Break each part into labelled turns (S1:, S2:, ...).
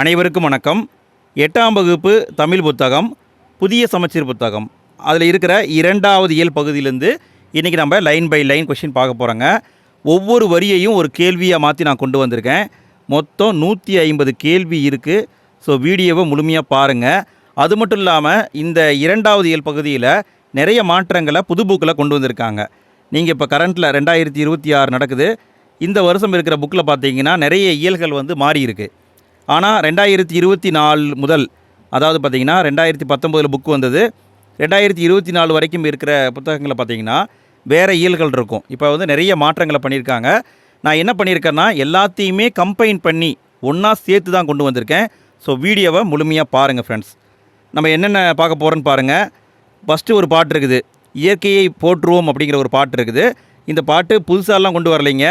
S1: அனைவருக்கும் வணக்கம். 8ஆம் வகுப்பு தமிழ் புத்தகம், புதிய சமச்சீர் புத்தகம். அதில் இருக்கிற 2வது இயல் பகுதியிலேருந்து இன்றைக்கி நம்ம லைன் பை லைன் கொஷின் பார்க்க போகிறோங்க. ஒவ்வொரு வரியையும் ஒரு கேள்வியாக மாற்றி நான் கொண்டு வந்திருக்கேன். மொத்தம் 150 கேள்வி இருக்குது. ஸோ வீடியோவை முழுமையாக பாருங்கள். அது மட்டும் இல்லாமல் இந்த 2வது இயல் பகுதியில் நிறைய மாற்றங்களை புது புக்கில் கொண்டு வந்திருக்காங்க. நீங்கள் இப்போ கரண்ட்டில் 2026 நடக்குது. இந்த வருஷம் இருக்கிற புக்கில் பார்த்தீங்கன்னா நிறைய இயல்கள் மாறி இருக்குது. ஆனால் 2024 முதல், அதாவது பார்த்திங்கன்னா 2019 புக்கு வந்தது, 2024 வரைக்கும் இருக்கிற புத்தகங்களை பார்த்திங்கன்னா வேறு இயல்கள் இருக்கும். இப்போ நிறைய மாற்றங்களை பண்ணியிருக்காங்க. நான் என்ன பண்ணியிருக்கேன்னா எல்லாத்தையுமே கம்பைன் பண்ணி ஒன்றா சேர்த்து தான் கொண்டு வந்திருக்கேன். ஸோ வீடியோவை முழுமையாக பாருங்கள் ஃப்ரெண்ட்ஸ். நம்ம என்னென்ன பார்க்க போகிறோன்னு பாருங்கள். ஃபஸ்ட்டு ஒரு பாட்டு இருக்குது, இயற்கையை போற்றுவோம் அப்படிங்கிற ஒரு பாட்டு இருக்குது. இந்த பாட்டு புதுசாலாம் கொண்டு வரலைங்க.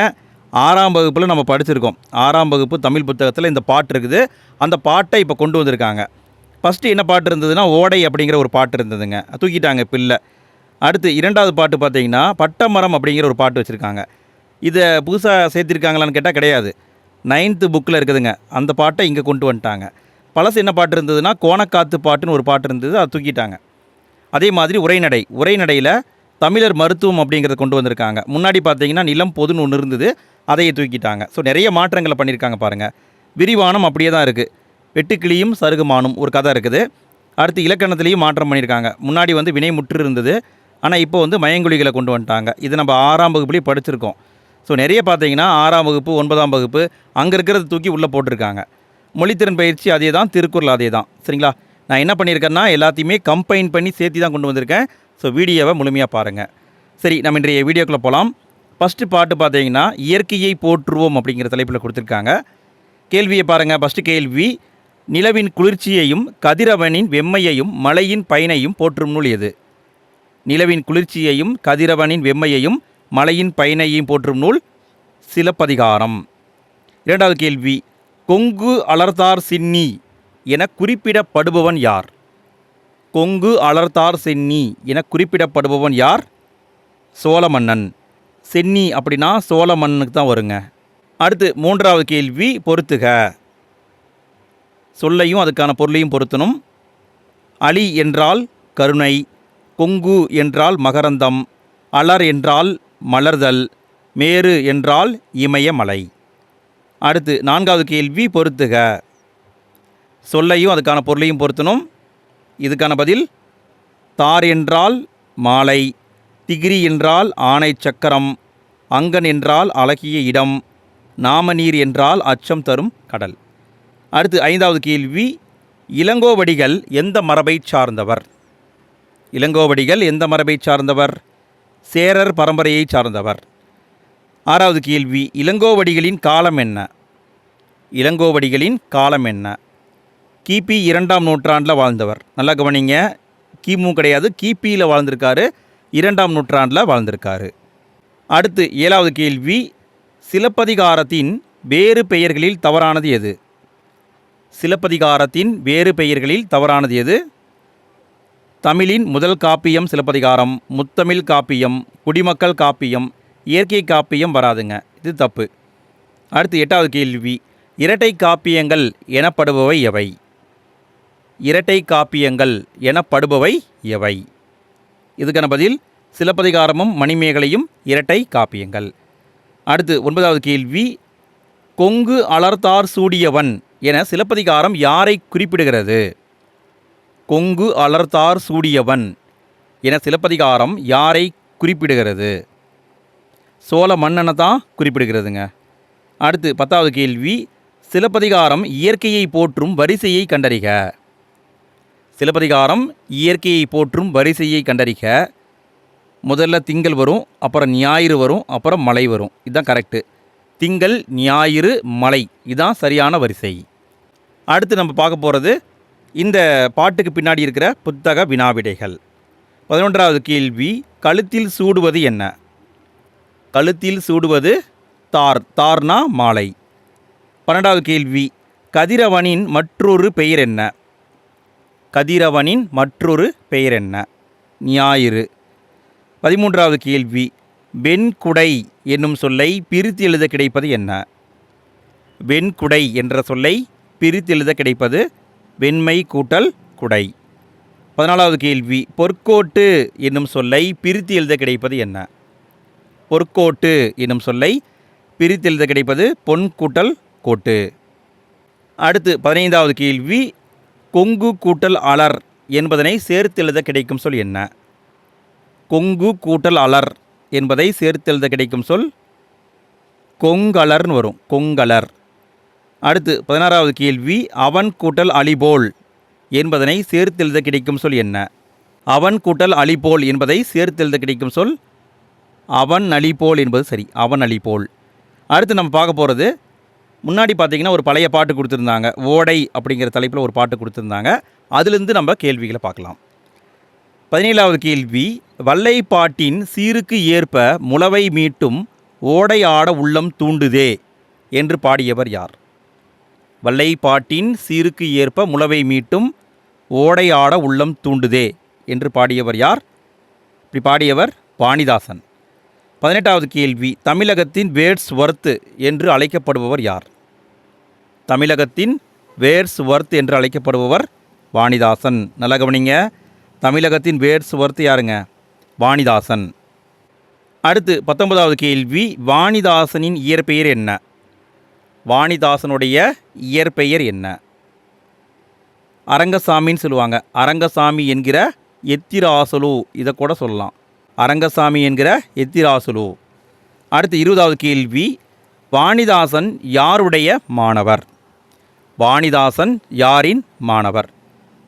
S1: 6ஆம் வகுப்பில் நம்ம படிச்சிருக்கோம். 6ஆம் வகுப்பு தமிழ் புத்தகத்தில் இந்த பாட்டு இருக்குது. அந்த பாட்டை இப்போ கொண்டு வந்திருக்காங்க. ஃபஸ்ட்டு என்ன பாட்டு இருந்ததுன்னா ஓடை அப்படிங்கிற ஒரு பாட்டு இருந்ததுங்க, தூக்கிட்டாங்க இப்போ இல்லை. அடுத்து 2வது பாட்டு பார்த்திங்கன்னா பட்டமரம் அப்படிங்கிற ஒரு பாட்டு வச்சுருக்காங்க. இதை புதுசாக சேர்த்திருக்காங்களான்னு கேட்டால் கிடையாது. 9th புக்கில் இருக்குதுங்க. அந்த பாட்டை இங்கே கொண்டு வந்துட்டாங்க. பழசு என்ன பாட்டு இருந்ததுன்னா கோணக்காத்து பாட்டுன்னு ஒரு பாட்டு இருந்தது, அதை தூக்கிட்டாங்க. அதே மாதிரி உரைநடையில் தமிழர் மருத்துவம் அப்படிங்கிறத கொண்டு வந்திருக்காங்க. முன்னாடி பார்த்தீங்கன்னா நிலம் பொதுன்னு ஒன்று இருந்தது, அதையே தூக்கிட்டாங்க. ஸோ நிறைய மாற்றங்களை பண்ணியிருக்காங்க பாருங்கள். விரிவானம் அப்படியே தான் இருக்குது. வெட்டுக்கிளியும் சருகுமானும் ஒரு கதை இருக்குது. அடுத்து இலக்கணத்துலேயும் மாற்றம் பண்ணியிருக்காங்க. முன்னாடி வினைமுற்று இருந்தது, ஆனால் இப்போ மயங்கொலிகளை கொண்டு வந்துட்டாங்க. இது நம்ம 6ஆம் வகுப்புலேயே படிச்சிருக்கோம். ஸோ நிறைய பார்த்தீங்கன்னா 6ஆம் வகுப்பு 9ஆம் வகுப்பு அங்கே இருக்கிறத தூக்கி உள்ளே போட்டிருக்காங்க. மொழித்திறன் பயிற்சி அதே தான், திருக்குறள் அதே தான். சரிங்களா? நான் என்ன பண்ணியிருக்கேன்னா எல்லாத்தையுமே கம்பைன் பண்ணி சேர்த்து தான் கொண்டு வந்திருக்கேன். ஸோ வீடியோவை முழுமையாக பாருங்கள். சரி, நம்ம இன்றைய வீடியோக்குள்ளே போகலாம். ஃபஸ்ட்டு பாட்டு பார்த்தீங்கன்னா இயற்கையை போற்றுவோம் அப்படிங்கிற தலைப்பில் கொடுத்துருக்காங்க. கேள்வியை பாருங்கள். ஃபஸ்ட்டு கேள்வி, நிலவின் குளிர்ச்சியையும் கதிரவனின் வெம்மையையும் மழையின் பயனையும் போற்றும் நூல் எது? நிலவின் குளிர்ச்சியையும் கதிரவனின் வெம்மையையும் மழையின் பயனையும் போற்றும் நூல் சிலப்பதிகாரம். 2வது கேள்வி, கொங்கு அலர்த்தார் சென்னி என குறிப்பிடப்படுபவன் யார்? கொங்கு அலர்த்தார் சென்னி என குறிப்பிடப்படுபவன் யார்? சோழ மன்னன். சென்னி அப்படின்னா சோழ மன்னனுக்கு தான் வருங்க. அடுத்து 3வது கேள்வி, பொறுத்துக. சொல்லையும் அதுக்கான பொருளையும் பொருத்தணும். அலி என்றால் கருணை, கொங்கு என்றால் மகரந்தம், அலர் என்றால் மலர்தல், மேரு என்றால் இமயமலை. அடுத்து 4வது கேள்வி, பொறுத்துக. சொல்லையும் அதுக்கான பொருளையும் பொருத்தணும். இதுக்கான பதில் தார் என்றால் மாலை, திகிரி என்றால் ஆணை சக்கரம், அங்கன் என்றால் அழகிய இடம், நாமநீர் என்றால் அச்சம் தரும் கடல். அடுத்து 5வது கேள்வி, இளங்கோவடிகள் எந்த மரபை சார்ந்தவர்? இளங்கோவடிகள் எந்த மரபை சார்ந்தவர்? சேரர் பரம்பரையை சார்ந்தவர். 6வது கேள்வி, இளங்கோவடிகளின் காலம் என்ன? இளங்கோவடிகளின் காலம் என்ன? கிபி 2ஆம் நூற்றாண்டில் வாழ்ந்தவர். நல்லா கவனிங்க, கிமு கிடையாது, கிபியில் வாழ்ந்திருக்காரு, 2ஆம் நூற்றாண்டில் வாழ்ந்திருக்காரு. அடுத்து 7வது கேள்வி, சிலப்பதிகாரத்தின் வேறு பெயர்களில் தவறானது எது? சிலப்பதிகாரத்தின் வேறு பெயர்களில் தவறானது எது? தமிழின் முதல் காப்பியம் சிலப்பதிகாரம், முத்தமிழ் காப்பியம், குடிமக்கள் காப்பியம், இயற்கை காப்பியம் வராதுங்க, இது தப்பு. அடுத்து 8வது கேள்வி, இரட்டை காப்பியங்கள் எனப்படுபவை எவை? இரட்டை காப்பியங்கள் எனப்படுபவை எவை? இதுக்கான பதில் சிலப்பதிகாரமும் மணிமேகலையும் இரட்டை காப்பியங்கள். அடுத்து 9வது கேள்வி, கொங்கு அலர்த்தார் சூடியவன் என சிலப்பதிகாரம் யாரை குறிப்பிடுகிறது? கொங்கு அலர்த்தார் சூடியவன் என சிலப்பதிகாரம் யாரை குறிப்பிடுகிறது? சோழ மன்னனை தான் குறிப்பிடுகிறதுங்க. அடுத்து 10வது கேள்வி, சிலப்பதிகாரம் இயற்கையை போற்றும் வரிசையை கண்டறிக. சிலப்பதிகாரம் இயற்கையை போற்றும் வரிசையை கண்டறிக. முதல்ல திங்கள் வரும், அப்புறம் ஞாயிறு வரும், அப்புறம் மலை வரும். இதுதான் கரெக்டு. திங்கள், ஞாயிறு, மலை, இதுதான் சரியான வரிசை. அடுத்து நம்ம பார்க்க போகிறது இந்த பாட்டுக்கு பின்னாடி இருக்கிற புத்தக வினாவிடைகள். 11வது கேள்வி, கழுத்தில் சூடுவது என்ன? கழுத்தில் சூடுவது தார், தார்னா மாலை. 12வது கேள்வி, கதிரவனின் மற்றொரு பெயர் என்ன? கதிரவனின் மற்றொரு பெயர் என்ன? ஞாயிறு. 13வது கேள்வி, வெண்குடை என்னும் சொல்லை பிரித்து எழுத கிடைப்பது என்ன? வெண்குடை என்ற சொல்லை பிரித்து எழுத கிடைப்பது வெண்மை கூட்டல் குடை. 14வது கேள்வி, பொற்கோட்டு என்னும் சொல்லை பிரித்து எழுத கிடைப்பது என்ன? பொற்கோட்டு என்னும் சொல்லை பிரித்து எழுத கிடைப்பது பொன் கூட்டல் கோட்டு. அடுத்து 15வது கேள்வி, கொங்கு கூட்டல் அலர் என்பதனை சேர்த்து எழுத கிடைக்கும் சொல் என்ன? கொங்கு கூட்டல் அலர் என்பதை சேர்த்து எழுத கிடைக்கும் சொல் கொங்கலர்னு வரும், கொங்கலர். அடுத்து 16வது கேள்வி, அவன் கூட்டல் அலிபோல் என்பதனை சேர்த்து எழுத கிடைக்கும் சொல் என்ன? அவன் கூட்டல் அலிபோல் என்பதை சேர்த்து எழுத கிடைக்கும் சொல் அவன் அலிபோல் என்பது சரி, அவன் அலிபோல். அடுத்து நம்ம பார்க்க போகிறது, முன்னாடி பார்த்தீங்கன்னா ஒரு பழைய பாட்டு கொடுத்துருந்தாங்க, ஓடை அப்படிங்கிற தலைப்பில் ஒரு பாட்டு கொடுத்துருந்தாங்க. அதுலேருந்து நம்ம கேள்விகளை பார்க்கலாம். 17வது கேள்வி, வல்லைப்பாட்டின் சீருக்கு ஏற்ப முளவை மீட்டும் ஓடை ஆட உள்ளம் தூண்டுதே என்று பாடியவர் யார்? வல்லைப்பாட்டின் சீருக்கு ஏற்ப முளவை மீட்டும் ஓடை ஆட உள்ளம் தூண்டுதே என்று பாடியவர் யார்? இப்படி பாடியவர் வாணிதாசன். 18வது கேள்வி, தமிழகத்தின் வேர்ட்ஸ்வொர்த் என்று அழைக்கப்படுபவர் யார்? தமிழகத்தின் வேர்ட்ஸ்வொர்த் என்று அழைக்கப்படுபவர் வாணிதாசன். நல்லா கவனிங்க, தமிழகத்தின் வேர்ட்ஸ்வொர்த் யாருங்க? வாணிதாசன். அடுத்து 19வது கேள்வி, வாணிதாசனின் இயற்பெயர் என்ன? வாணிதாசனுடைய இயற்பெயர் என்ன? அரங்கசாமின்னு சொல்லுவாங்க. அரங்கசாமி என்கிற எத்திராசுலு, இதை கூட சொல்லலாம், அரங்கசாமி என்கிற எத்திராசுலு. அடுத்து 20வது கேள்வி, வாணிதாசன் யாருடைய மாணவர்? வாணிதாசன் யாரின் மாணவர்?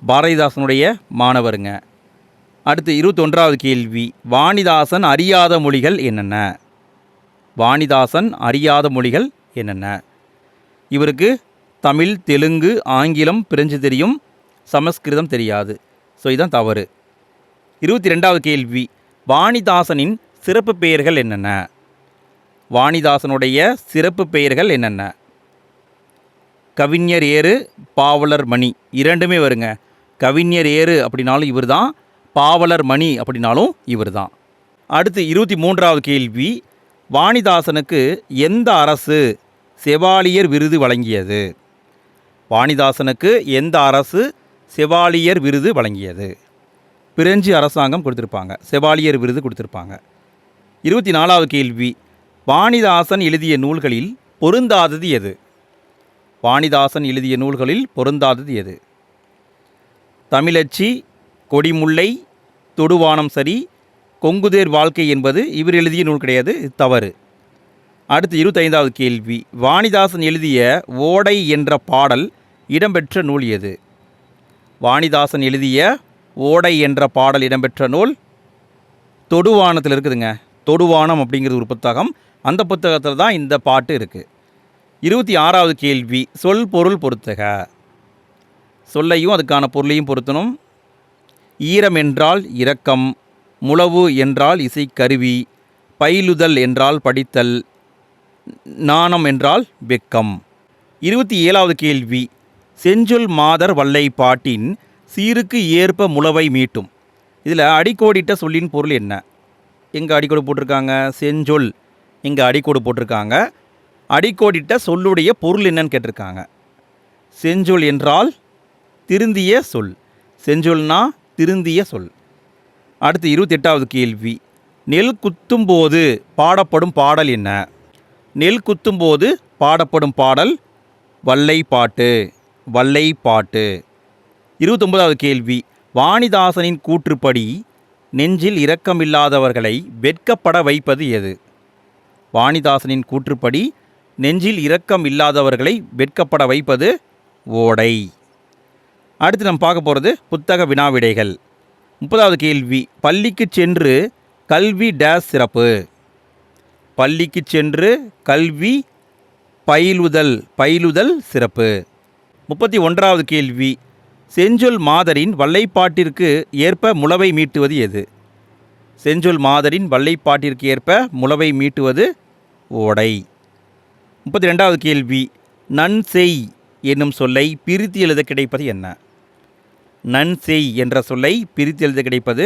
S1: பாரதிதாசனுடைய மாணவருங்க. அடுத்து 21வது கேள்வி, வாணிதாசன் அறியாத மொழிகள் என்னென்ன? வாணிதாசன் அறியாத மொழிகள் என்னென்ன? இவருக்கு தமிழ், தெலுங்கு, ஆங்கிலம், பிரெஞ்சு தெரியும், சமஸ்கிருதம் தெரியாது. ஸோ இதுதான் தவறு. 22வது கேள்வி, வாணிதாசனின் சிறப்பு பெயர்கள் என்னென்ன? வாணிதாசனுடைய சிறப்பு பெயர்கள் என்னென்ன? கவிஞர் ஏறு, பாவலர் மணி, இரண்டுமே வருங்க. கவிஞர் ஏறு அப்படின்னாலும் இவர் தான், பாவலர் மணி அப்படின்னாலும் இவர் தான். அடுத்து 23வது கேள்வி, வாணிதாசனுக்கு எந்த அரசு செவாலியர் விருது வழங்கியது? வாணிதாசனுக்கு எந்த அரசு செவாலியர் விருது வழங்கியது? பிரெஞ்சு அரசாங்கம் கொடுத்துருப்பாங்க, செவாலியர் விருது கொடுத்துருப்பாங்க. 24வது கேள்வி, வாணிதாசன் எழுதிய நூல்களில் பொருந்தாதது எது? வாணிதாசன் எழுதிய நூல்களில் பொருந்தாதது எது? தமிழச்சி, கொடிமுல்லை, தொடுவானம் சரி, கொங்குதேர் வாழ்க்கை என்பது இவர் எழுதிய நூல் கிடையாது, இது தவறு. அடுத்து 25வது கேள்வி, வாணிதாசன் எழுதிய ஓடை என்ற பாடல் இடம்பெற்ற நூல் எது? வாணிதாசன் எழுதிய ஓடை என்ற பாடல் இடம்பெற்ற நூல் தொடுவானத்தில் இருக்குதுங்க. தொடுவானம் அப்படிங்கிறது ஒரு புத்தகம், அந்த புத்தகத்தில் தான் இந்த பாட்டு இருக்குது. 26வது கேள்வி, சொல் பொருள் பொருத்துக. சொல்லையும் அதுக்கான பொருளையும் பொருத்தணும். ஈரம் என்றால் இரக்கம், முழவு என்றால் இசைக்கருவி, பயிலுதல் என்றால் படித்தல், நாணம் என்றால் வெக்கம். 27வது கேள்வி, செஞ்சொல் மாதர் வல்லை பாட்டின் சீருக்கு ஏற்ப முளவை மீட்டும். இதில் அடிக்கோடிட்ட சொல்லின் பொருள் என்ன? எங்கே அடிக்கோடு போட்டிருக்காங்க? செஞ்சொல், இங்கே அடிக்கோடு போட்டிருக்காங்க. அடிக்கோடிட்ட சொல்லுடைய பொருள் என்னன்னு கேட்டிருக்காங்க. செஞ்சொல் என்றால் திருந்திய சொல், செஞ்சொல்னா திருந்திய சொல். அடுத்து 28வது கேள்வி, நெல் குத்தும்போது பாடப்படும் பாடல் என்ன? நெல் குத்தும்போது பாடப்படும் பாடல் வல்லைப்பாட்டு, வல்லைப்பாட்டு. 29வது கேள்வி, வாணிதாசனின் கூற்றுப்படி நெஞ்சில் இரக்கமில்லாதவர்களை வெட்கப்பட வைப்பது எது? வாணிதாசனின் கூற்றுப்படி நெஞ்சில் இரக்கம் இல்லாதவர்களை வெட்கப்பட வைப்பது ஓடை. அடுத்து நம்ம பார்க்க போகிறது புத்தக வினாவிடைகள். 30வது கேள்வி, பள்ளிக்கு சென்று கல்வி டேஸ் சிறப்பு. பள்ளிக்கு சென்று கல்வி பயிலுதல், பயிலுதல் சிறப்பு. 31வது கேள்வி, செஞ்சொல் மாதரின் வல்லைப்பாட்டிற்கு ஏற்ப முளவை மீட்டுவது எது? செஞ்சொல் மாதரின் வல்லைப்பாட்டிற்கு ஏற்ப முளவை மீட்டுவது ஓடை. 32வது கேள்வி, நன்செய் என்னும் சொல்லை பிரித்து எழுத கிடைப்பது என்ன? நன்செய் என்ற சொல்லை பிரித்து எழுத கிடைப்பது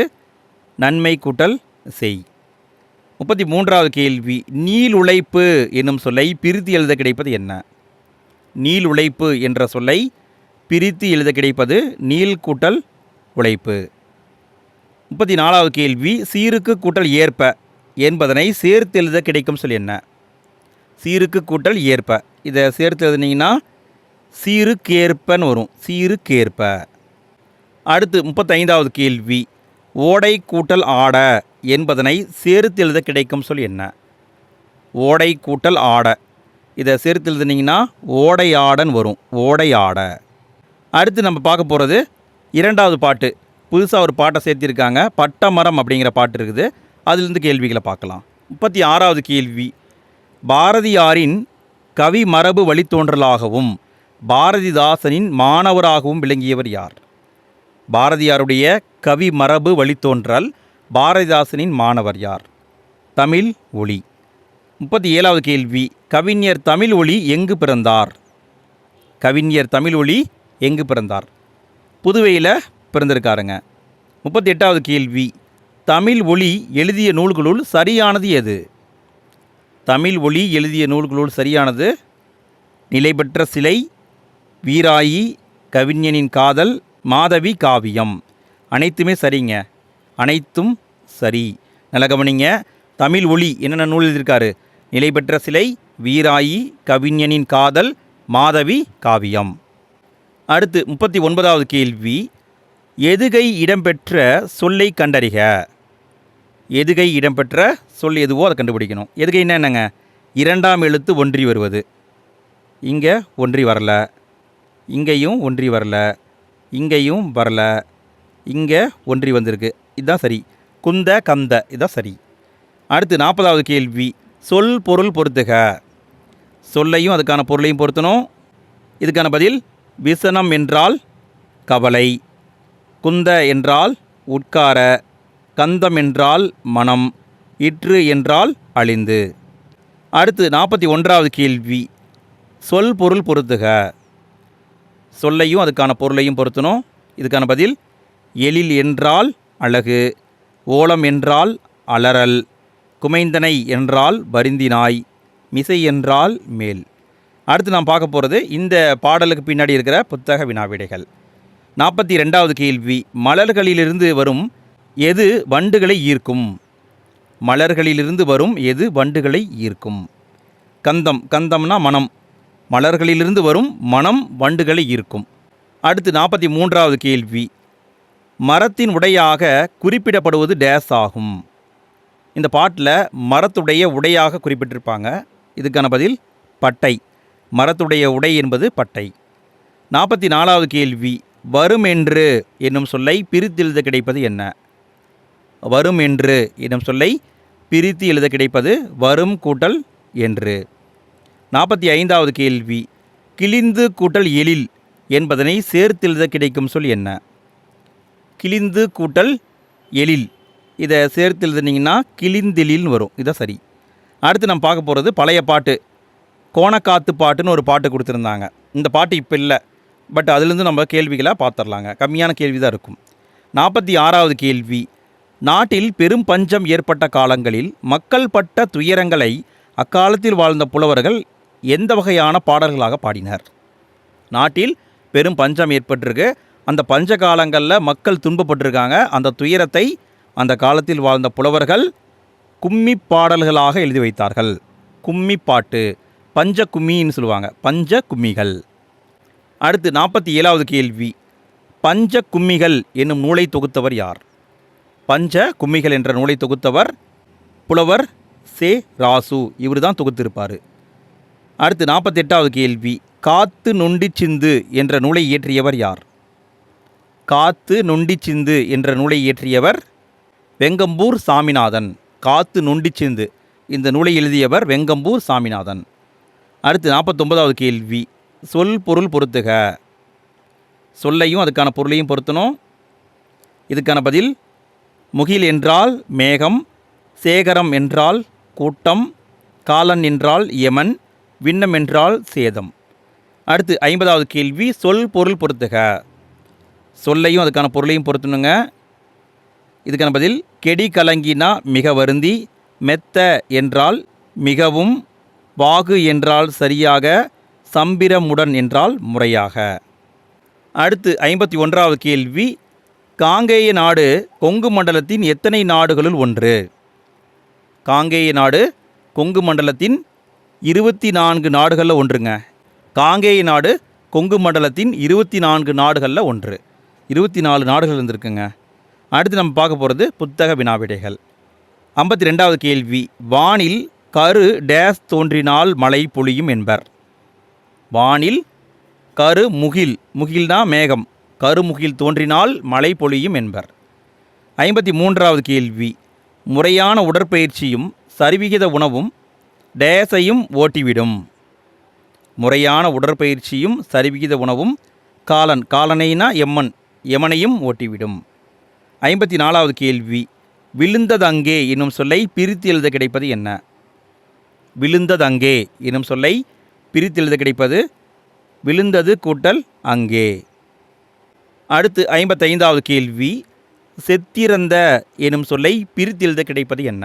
S1: நன்மை கூட்டல் செய். 33வது கேள்வி, நீள் உழைப்பு என்னும் சொல்லை பிரித்து எழுத கிடைப்பது என்ன? நீள் உழைப்பு என்ற சொல்லை பிரித்து எழுத கிடைப்பது நீள் கூட்டல் உழைப்பு. 34வது கேள்வி, சீருக்கு கூட்டல் ஏற்ப என்பதனை சேர்த்து எழுத கிடைக்கும் சொல் என்ன? சீருக்கு கூட்டல் ஏற்ப, இதை சேர்த்து எழுதுனீங்கன்னா சீருக்கேற்பன்னு வரும். சீருக்கேற்ப. அடுத்து 35வது கேள்வி, ஓடை கூட்டல் ஆட என்பதனை சேர்த்து எழுத கிடைக்கும் சொல் என்ன? ஓடை கூட்டல் ஆட, இதை சேர்த்து எழுதுனீங்கன்னா ஓடையாடன்னு வரும். ஓடையாட. அடுத்து நம்ம பார்க்க போகிறது 2வது பாட்டு. புதுசாக ஒரு பாட்டை சேர்த்திருக்காங்க. பட்டமரம் அப்படிங்கிற பாட்டு இருக்குது. அதிலிருந்து கேள்விகளை பார்க்கலாம். 36வது கேள்வி, பாரதியாரின் கவி மரபு வழித்தோன்றலாகவும் பாரதிதாசனின் மாணவராகவும் விளங்கியவர் யார்? பாரதியாருடைய கவி மரபு வழித்தோன்றல், பாரதிதாசனின் மாணவர் யார்? தமிழ் ஒளி. 37வது கேள்வி, கவிஞர் தமிழ் ஒளி எங்கு பிறந்தார்? கவிஞர் தமிழ் ஒளி எங்கு பிறந்தார்? புதுவையில் பிறந்திருக்காருங்க. 38வது கேள்வி, தமிழ் ஒளி எழுதிய நூல்களுள் சரியானது எது? தமிழ் ஒளி எழுதிய நூல்களுள் சரியானது நிலைபெற்ற சிலை, வீராயி, கவிஞனின் காதல், மாதவி காவியம். அனைத்துமே சரிங்க. அனைத்தும் சரி. நல்ல கவனிங்க. தமிழ் ஒளி என்னென்ன நூல் எழுதியிருக்காரு? நிலைபெற்ற சிலை, வீராயி, கவிஞனின் காதல், மாதவி காவியம். அடுத்து 39வது கேள்வி, எதுகை இடம்பெற்ற சொல்லை கண்டறிக. எதுகை இடம்பெற்ற சொல் எதுவோ அதை கண்டுபிடிக்கணும். எதுகைன்னா என்னங்க? 2ஆம் எழுத்து ஒன்றி வருவது. இங்கே ஒன்றி வரல, இங்கேயும் ஒன்றி வரல, இங்கேயும் வரல, இங்கே ஒன்றி வந்திருக்கு. இதுதான் சரி. குந்த கந்த, இதுதான் சரி. அடுத்து 40வது கேள்வி, சொல் பொருள் பொறுத்துக. சொல்லையும் அதுக்கான பொருளையும் பொருத்தணும். இதுக்கான பதில், விசனம் என்றால் கவலை, குந்த என்றால் உட்கார, கந்தம் என்றால் மனம், இற்று என்றால் அழிந்து. அடுத்து 41வது கேள்வி, சொல் பொருள் பொறுத்துக. சொல்லையும் அதுக்கான பொருளையும் பொருத்தணும். இதுக்கான பதில், எழில் என்றால் அழகு, ஓலம் என்றால் அலறல், குமைந்தனை என்றால் வருந்தினாய், மிசை என்றால் மேல். அடுத்து நாம் பார்க்க போகிறது இந்த பாடலுக்கு பின்னாடி இருக்கிற புத்தக வினாவிடைகள். 42வது கேள்வி, மலர்களிலிருந்து வரும் எது வண்டுகளை ஈர்க்கும்? மலர்களிலிருந்து வரும் எது வண்டுகளை ஈர்க்கும்? கந்தம். கந்தம்னா மனம். மலர்களிலிருந்து வரும் மனம் வண்டுகளை ஈர்க்கும். அடுத்து 43வது கேள்வி, மரத்தின் உடையாக குறிப்பிடப்படுவது டேஸ் ஆகும். இந்த பாட்டில் மரத்துடைய உடையாக குறிப்பிட்டிருப்பாங்க. இதுக்கான பதில் பட்டை. மரத்துடைய உடை என்பது பட்டை. 44வது கேள்வி, வரும் என்று என்னும் சொல்லை பிரித்து எழுத கிடைப்பது என்ன? வரும் என்று என்னும் சொல்லை பிரித்து எழுத கிடைப்பது வரும் கூட்டல் என்று. 45வது கேள்வி, கிழிந்து கூட்டல் எழில் என்பதனை சேர்த்து எழுத கிடைக்கும் சொல் என்ன? கிழிந்து கூட்டல் எழில், இதை சேர்த்து எழுதுனீங்கன்னா கிழிந்தெழில்னு வரும். இதான் சரி. அடுத்து நம்ம பார்க்க போகிறது பழைய பாட்டு. கோணக்காத்து பாட்டுன்னு ஒரு பாட்டு கொடுத்துருந்தாங்க. இந்த பாட்டு இப்போ இல்லை, பட் அதுலேருந்து நம்ம கேள்விகளை பார்த்துடலாங்க. கம்மியான கேள்வி தான் இருக்கும். 46வது கேள்வி, நாட்டில் பெரும் பஞ்சம் ஏற்பட்ட காலங்களில் மக்கள் பட்ட துயரங்களை அக்காலத்தில் வாழ்ந்த புலவர்கள் எந்த வகையான பாடல்களாக பாடினர்? நாட்டில் பெரும் பஞ்சம் ஏற்பட்டிருக்கு. அந்த பஞ்ச காலங்களில் மக்கள் துன்பப்பட்டிருக்காங்க. அந்த துயரத்தை அந்த காலத்தில் வாழ்ந்த புலவர்கள் கும்மி பாடல்களாக எழுதி வைத்தார்கள். கும்மி பாட்டு, பஞ்ச கும்மின்னு சொல்லுவாங்க. பஞ்ச கும்மிகள். அடுத்து 47வது கேள்வி, பஞ்ச கும்மிகள் என்னும் நூலை தொகுத்தவர் யார்? பஞ்ச கும்மிகள் என்ற நூலை தொகுத்தவர் புலவர் சே ராசு. இவர் தான் தொகுத்திருப்பார். அடுத்து 48வது கேள்வி, காத்து நொண்டி சிந்து என்ற நூலை இயற்றியவர் யார்? காத்து நொண்டி சிந்து என்ற நூலை இயற்றியவர் வெங்கம்பூர் சாமிநாதன். காத்து நொண்டி சிந்து இந்த நூலை எழுதியவர் வெங்கம்பூர் சாமிநாதன். அடுத்து 49வது கேள்வி, சொல் பொருள் பொறுத்துக. சொல்லையும் அதுக்கான பொருளையும் பொருத்தணும். இதுக்கான பதில், முகில் என்றால் மேகம், சேகரம் என்றால் கூட்டம், காலன் என்றால் யமன், விண்ணம் என்றால் சேதம். அடுத்து 50வது கேள்வி, சொல் பொருள் பொறுத்துக. சொல்லையும் அதுக்கான பொருளையும் பொருத்தணுங்க. இதுக்கான பதில், கெடி கலங்கினா மிக வருந்தி, மெத்த என்றால் மிகவும், வாகு என்றால் சரியாக, சம்பிரமுடன் என்றால் முறையாக. அடுத்து 51வது கேள்வி, காங்கேய நாடு கொங்கு மண்டலத்தின் எத்தனை நாடுகளுள் ஒன்று? காங்கேய நாடு கொங்கு மண்டலத்தின் 24 நாடுகளில் ஒன்றுங்க. காங்கேய நாடு கொங்கு மண்டலத்தின் 24 நாடுகளில் ஒன்று. 24 நாடுகள் இருந்திருக்குங்க. அடுத்து நம்ம பார்க்க போகிறது புத்தக வினாவிடைகள். 52வது கேள்வி, வானில் கரு டேஸ் தோன்றினால் மழை பொழியும் என்பர். வானில் கரு முகில், முகில்னா மேகம், கருமுகில் தோன்றினால் மழை பொழியும் என்பர். 53வது கேள்வி, முறையான உடற்பயிற்சியும் சரிவிகித உணவும் டேஸையும் ஓட்டிவிடும். முறையான உடற்பயிற்சியும் சரிவிகித உணவும் காலன், காலனைனா எம்மன், எமனையும் ஓட்டிவிடும். 54வது கேள்வி, விழுந்ததங்கே என்னும் சொல்லை பிரித்து எழுத கிடைப்பது என்ன? விழுந்ததங்கே என்னும் சொல்லை பிரித்து எழுத கிடைப்பது விழுந்தது கூட்டல் அங்கே. அடுத்து 55வது கேள்வி, செத்திறந்த எனும் சொல்லை பிரித்து எழுத கிடைப்பது என்ன?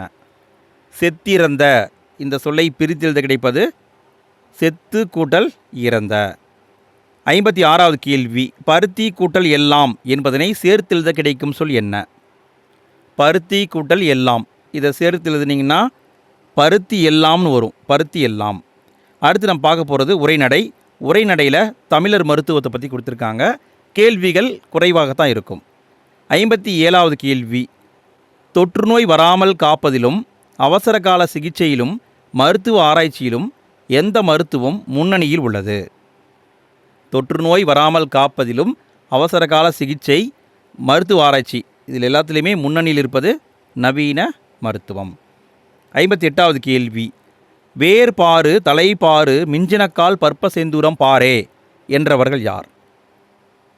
S1: செத்திறந்த இந்த சொல்லை பிரித்து எழுத கிடைப்பது செத்து கூட்டல் இறந்த. 56வது கேள்வி, பருத்தி கூட்டல் எல்லாம் என்பதனை சேர்த்து எழுத கிடைக்கும் சொல் என்ன? பருத்தி கூட்டல் எல்லாம், இதை சேர்த்து எழுதுனீங்கன்னா பருத்தி எல்லாம்னு வரும், பருத்தி எல்லாம். அடுத்து நம்ம பார்க்க போகிறது உரைநடை. உரைநடையில் தமிழர் மருத்துவத்தை பற்றி கொடுத்துருக்காங்க. கேள்விகள் குறைவாகத்தான் இருக்கும். 57வது கேள்வி, தொற்றுநோய் வராமல் காப்பதிலும் அவசர கால சிகிச்சையிலும் மருத்துவ ஆராய்ச்சியிலும் எந்த மருத்துவம் முன்னணியில் உள்ளது? தொற்றுநோய் வராமல் காப்பதிலும் அவசர கால சிகிச்சை, மருத்துவ ஆராய்ச்சி, இதில் எல்லாத்துலேயுமே முன்னணியில் இருப்பது நவீன மருத்துவம். 58வது கேள்வி, வேர்பாறு தலைப்பாறு மிஞ்சினக்கால் பற்ப செந்தூரம் பாரே என்றவர்கள் யார்?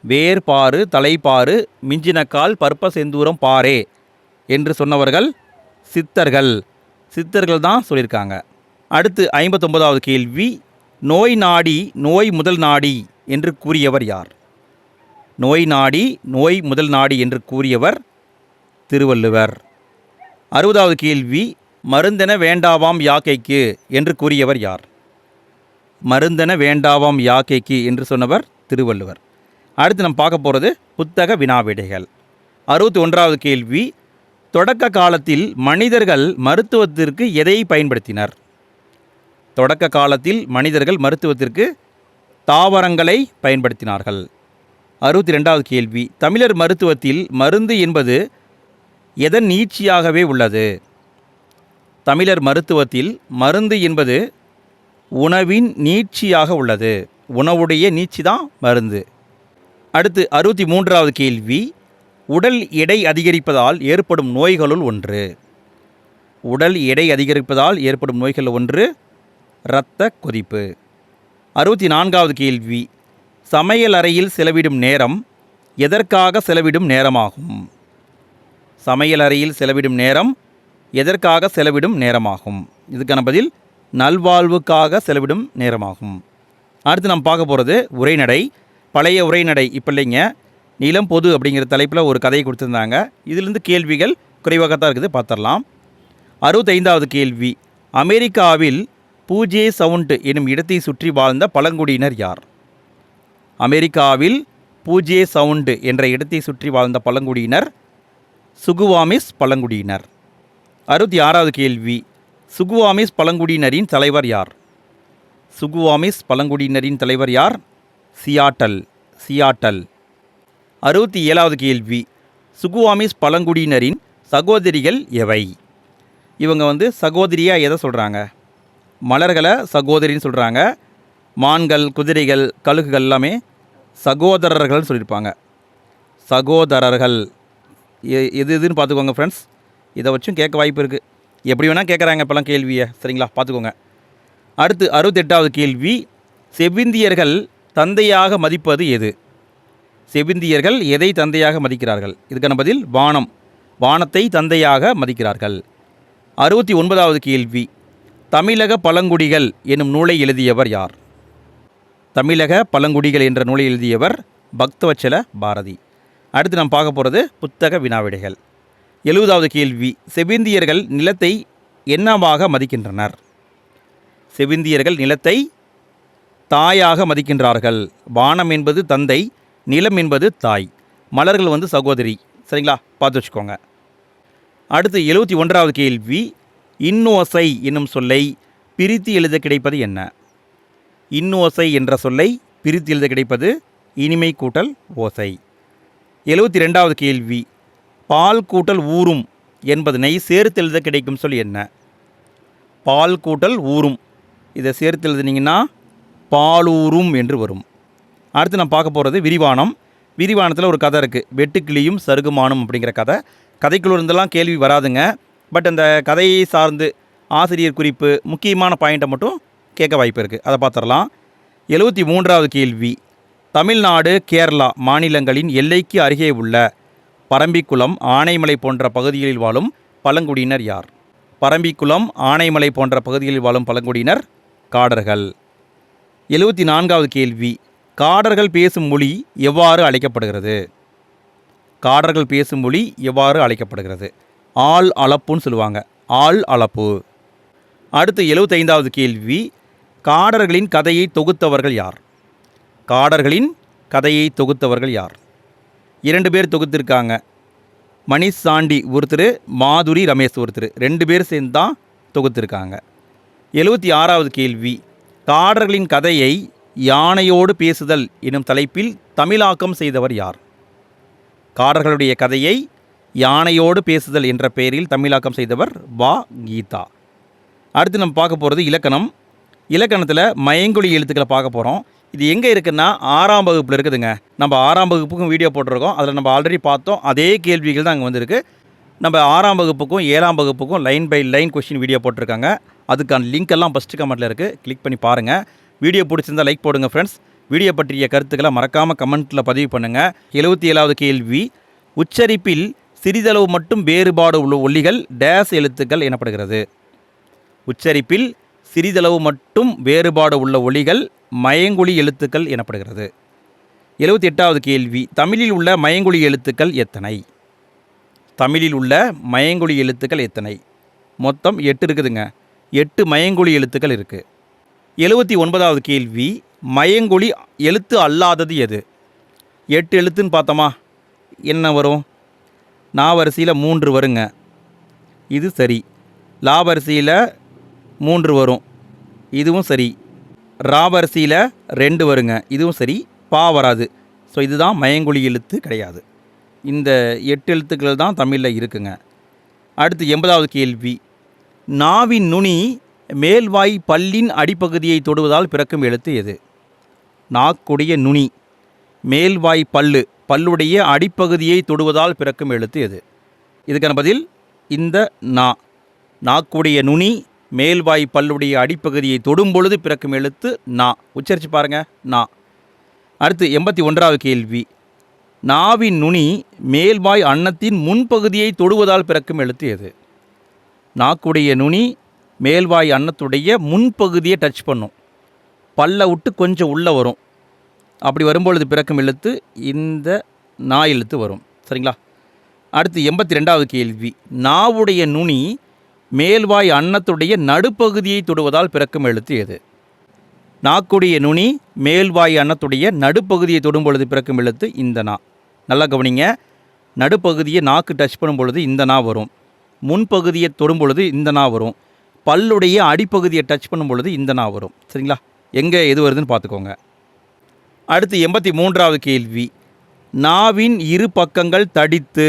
S1: வேர்பாறு தலைப்பாறு மிஞ்சினக்கால் பற்ப செந்தூரம் பாரே என்று சொன்னவர்கள் சித்தர்கள். சித்தர்கள் தான் சொல்லியிருக்காங்க. அடுத்து 59வது கேள்வி, நோய் நாடி நோய் முதல் நாடி என்று கூறியவர் யார்? நோய் நாடி நோய் முதல் நாடி என்று கூறியவர் திருவள்ளுவர். 60வது கேள்வி, மருந்தென வேண்டாவாம் யாக்கைக்கு என்று கூறியவர் யார்? மருந்தென வேண்டாவாம் யாக்கைக்கு என்று சொன்னவர் திருவள்ளுவர். அடுத்து நம்ம பார்க்க போகிறது புத்தக வினாவிடைகள். 61வது கேள்வி, தொடக்க காலத்தில் மனிதர்கள் மருத்துவத்திற்கு எதை பயன்படுத்தினர்? தொடக்க காலத்தில் மனிதர்கள் மருத்துவத்திற்கு தாவரங்களை பயன்படுத்தினார்கள். 62வது கேள்வி, தமிழர் மருத்துவத்தில் மருந்து என்பது எதன் நீட்சியாகவே உள்ளது? தமிழர் மருத்துவத்தில் மருந்து என்பது உணவின் நீட்சியாக உள்ளது. உணவுடைய நீட்சி தான் மருந்து. அடுத்து 63வது கேள்வி, உடல் எடை அதிகரிப்பதால் ஏற்படும் நோய்களுள் ஒன்று. உடல் எடை அதிகரிப்பதால் ஏற்படும் நோய்கள் ஒன்று இரத்த கொதிப்பு. 64வது கேள்வி, சமையல் அறையில் செலவிடும் நேரம் எதற்காக செலவிடும் நேரமாகும்? சமையல் அறையில் செலவிடும் நேரம் எதற்காக செலவிடும் நேரமாகும்? இதுக்கான பதில் நல்வாழ்வுக்காக செலவிடும் நேரமாகும். அடுத்து நம்ம பார்க்க போகிறது உரைநடை. பழைய உரைநடை இப்போ இல்லைங்க, நிலம் பொது அப்படிங்கிற தலைப்பில் ஒரு கதையை கொடுத்துருந்தாங்க. இதிலிருந்து கேள்விகள் குறைவாகத்தான் இருக்குது, பார்த்துடலாம். 65வது கேள்வி, அமெரிக்காவில் பூஜே சவுண்ட் எனும் இடத்தை சுற்றி வாழ்ந்த பழங்குடியினர் யார்? அமெரிக்காவில் பூஜே சவுண்ட் என்ற இடத்தை சுற்றி வாழ்ந்த பழங்குடியினர் சுகுவாமிஸ் பழங்குடியினர். 66வது கேள்வி, சுகுவாமிஸ் பழங்குடியினரின் தலைவர் யார்? சுகுவாமிஸ் பழங்குடியினரின் தலைவர் யார்? சியாட்டல். சியாட்டல். 67வது கேள்வி, சுகுவாமிஸ் பழங்குடியினரின் சகோதரிகள் எவை? இவங்க சகோதரியாக எதை சொல்கிறாங்க? மலர்களை சகோதரின்னு சொல்கிறாங்க. மான்கள், குதிரைகள், கழுகுகள் எல்லாமே சகோதரர்கள் சொல்லியிருப்பாங்க. சகோதரர்கள் எது எதுன்னு பார்த்துக்கோங்க ஃப்ரெண்ட்ஸ். இதை வச்சும் கேட்க வாய்ப்பு இருக்குது. எப்படி வேணால் கேட்குறாங்க இப்போலாம் கேள்வியை, சரிங்களா? பார்த்துக்கோங்க. அடுத்து 68வது கேள்வி, செவிந்தியர்கள் தந்தையாக மதிப்பது எது? செவிந்தியர்கள் எதை தந்தையாக மதிக்கிறார்கள்? இதுக்கான பதில் வானம். வானத்தை தந்தையாக மதிக்கிறார்கள். 69வது கேள்வி, தமிழக பழங்குடிகள் எனும் நூலை எழுதியவர் யார்? தமிழக பழங்குடிகள் என்ற நூலை எழுதியவர் பக்தவச்சல பாரதி. அடுத்து நாம் பார்க்க போகிறது புத்தக வினாவிடைகள். 70வது கேள்வி, செவிந்தியர்கள் நிலத்தை என்னவாக மதிக்கின்றனர்? செவிந்தியர்கள் நிலத்தை தாயாக மதிக்கின்றார்கள். வானம் என்பது தந்தை, நிலம் என்பது தாய், மலர்கள் வந்து சகோதரி. சரிங்களா, பார்த்து வச்சுக்கோங்க. அடுத்து 71வது கேள்வி. இன்னோசை என்னும் சொல்லை பிரித்து எழுத கிடைப்பது என்ன? இன்னோசை என்ற சொல்லை பிரித்து எழுத கிடைப்பது இனிமை கூட்டல் ஓசை. 72வது கேள்வி. பால் கூட்டல் ஊரும் என்பதனை சேர்த்து எழுத கிடைக்கும் சொல் என்ன? பால் கூட்டல் ஊரும், இதை சேர்த்து எழுதுனீங்கன்னா பாலூரும் என்று வரும். அடுத்து நான் பார்க்க போகிறது விரிவானம். விரிவானத்தில் ஒரு கதை இருக்குது, வெட்டுக்கிளியும் சருகுமானும் அப்படிங்கிற கதை. கதைக்குள்ள இருந்தெல்லாம் கேள்வி வராதுங்க. பட் அந்த கதையை சார்ந்து ஆசிரியர் குறிப்பு முக்கியமான பாயிண்ட்டை மட்டும் கேட்க வாய்ப்பு இருக்குது. அதை பார்த்துடலாம். 73வது கேள்வி. தமிழ்நாடு, கேரளா மாநிலங்களின் எல்லைக்கு அருகே உள்ள பரம்பிக்குளம், ஆனைமலை போன்ற பகுதிகளில் வாழும் பழங்குடியினர் யார்? பரம்பிக்குளம், ஆனைமலை போன்ற பகுதிகளில் வாழும் பழங்குடியினர் காடர்கள். 74வது கேள்வி. காடர்கள் பேசும் மொழி எவ்வாறு அழைக்கப்படுகிறது? காடர்கள் பேசும் மொழி எவ்வாறு அழைக்கப்படுகிறது? ஆள் அளப்புன்னு சொல்லுவாங்க, ஆள் அளப்பு. அடுத்து 75வது கேள்வி. காடர்களின் கதையை தொகுத்தவர்கள் யார்? காடர்களின் கதையை தொகுத்தவர்கள் யார்? 2 பேர் தொகுத்திருக்காங்க. மணிஷ் சாண்டி ஒருத்தர், மாதுரி ரமேஷ் ஒருத்தர், 2 பேர் சேர்ந்து தான் தொகுத்திருக்காங்க. 76வது கேள்வி. காடர்களின் கதையை யானையோடு பேசுதல் எனும் தலைப்பில் தமிழாக்கம் செய்தவர் யார்? காடர்களுடைய கதையை யானையோடு பேசுதல் என்ற பெயரில் தமிழாக்கம் செய்தவர் வா. கீதா. அடுத்து நம்ம பார்க்க போகிறது இலக்கணம். இலக்கணத்தில் மயங்கொலி எழுத்துக்களை பார்க்க போகிறோம். இது எங்கே இருக்குன்னா 6ஆம் வகுப்பில் இருக்குதுங்க. நம்ம 6ஆம் வகுப்புக்கும் வீடியோ போட்டிருக்கோம். அதில் நம்ம ஆல்ரெடி பார்த்தோம், அதே கேள்விகள் தான் அங்கே வந்திருக்கு. நம்ம 6ஆம் வகுப்புக்கும் 7ஆம் வகுப்புக்கும் line by line question video போட்டிருக்காங்க. அதுக்கான லிங்க் எல்லாம் ஃபஸ்ட்டு கமெண்ட்டில் இருக்குது, கிளிக் பண்ணி பாருங்கள். வீடியோ பிடிச்சிருந்தால் லைக் போடுங்க ஃப்ரெண்ட்ஸ். வீடியோ பற்றிய கருத்துக்களை மறக்காமல் கமெண்ட்டில் பதிவு பண்ணுங்கள். 77வது கேள்வி. உச்சரிப்பில் சிறிதளவு மட்டும் வேறுபாடு உள்ள ஒலிகள் டேஸ் எழுத்துக்கள் எனப்படுகிறது? உச்சரிப்பில் சிறிதளவு மட்டும் வேறுபாடு உள்ள ஒலிகள் மயங்கொலி எழுத்துக்கள் எனப்படுகிறது. 78வது கேள்வி. தமிழில் உள்ள மயங்கொலி எழுத்துக்கள் எத்தனை? தமிழில் உள்ள மயங்கொலி எழுத்துக்கள் எத்தனை? மொத்தம் 8 இருக்குதுங்க. 8 மயங்கொலி எழுத்துக்கள் இருக்குது. 79வது கேள்வி. மயங்கொலி எழுத்து அல்லாதது எது? 8 எழுத்துன்னு பார்த்தோமா, என்ன வரும்? நா வரிசையில் 3 வருங்க, இது சரி. லா வரிசையில் 3 வரும், இதுவும் சரி. ரா வரிசையில் 2 வருங்க, இதுவும் சரி. பா வராது. ஸோ இதுதான் மயங்கொலி எழுத்து கிடையாது. இந்த 8 எழுத்துக்கள் தான் தமிழில் இருக்குங்க. அடுத்து 80வது கேள்வி. நாவின் நுனி மேல்வாய் பல்லின் அடிப்பகுதியை தொடுவதால் பிறக்கும் எழுத்து எது? நாக்குடைய நுனி மேல்வாய் பல்லுடைய அடிப்பகுதியை தொடுவதால் பிறக்கும் எழுத்து எது? இதுக்கான பதில் இந்த நா. நாக்குடைய நுனி மேல்வாய் பல்லுடைய அடிப்பகுதியை தொடும் பொழுது பிறக்கும் எழுத்து நா. உச்சரித்து பாருங்கள், நா. அடுத்து 81வது கேள்வி. நாவின் நுனி மேல்வாய் அன்னத்தின் முன்பகுதியை தொடுவதால் பிறக்கும் எழுத்து எது? நாக்குடைய நுனி மேல்வாய் அன்னத்துடைய முன்பகுதியை டச் பண்ணும், பல்லை விட்டு கொஞ்சம் உள்ளே வரும். அப்படி வரும்பொழுது பிறக்கும் எழுத்து இந்த நா எழுத்து வரும். சரிங்களா? அடுத்து 82வது கேள்வி. நாவுடைய நுனி மேல்வாய் அன்னத்துடைய நடுப்பகுதியை தொடுவதால் பிறக்கும் எழுத்து எது? நாக்குடைய நுனி மேல்வாய் அன்னத்துடைய நடுப்பகுதியை தொடும் பொழுது பிறக்கும் எழுத்து இந்த நா. நல்லா கவனிங்க. நடுப்பகுதியை நாக்கு டச் பண்ணும் பொழுது இந்த நா வரும், முன்பகுதியை தொடும் பொழுது இந்த நா வரும், பல்லுடைய அடிப்பகுதியை டச் பண்ணும் பொழுது இந்த நா வரும். சரிங்களா? எங்கே எது வருதுன்னு பார்த்துக்கோங்க. அடுத்து 83வது கேள்வி. நாவின் இரு பக்கங்கள் தடித்து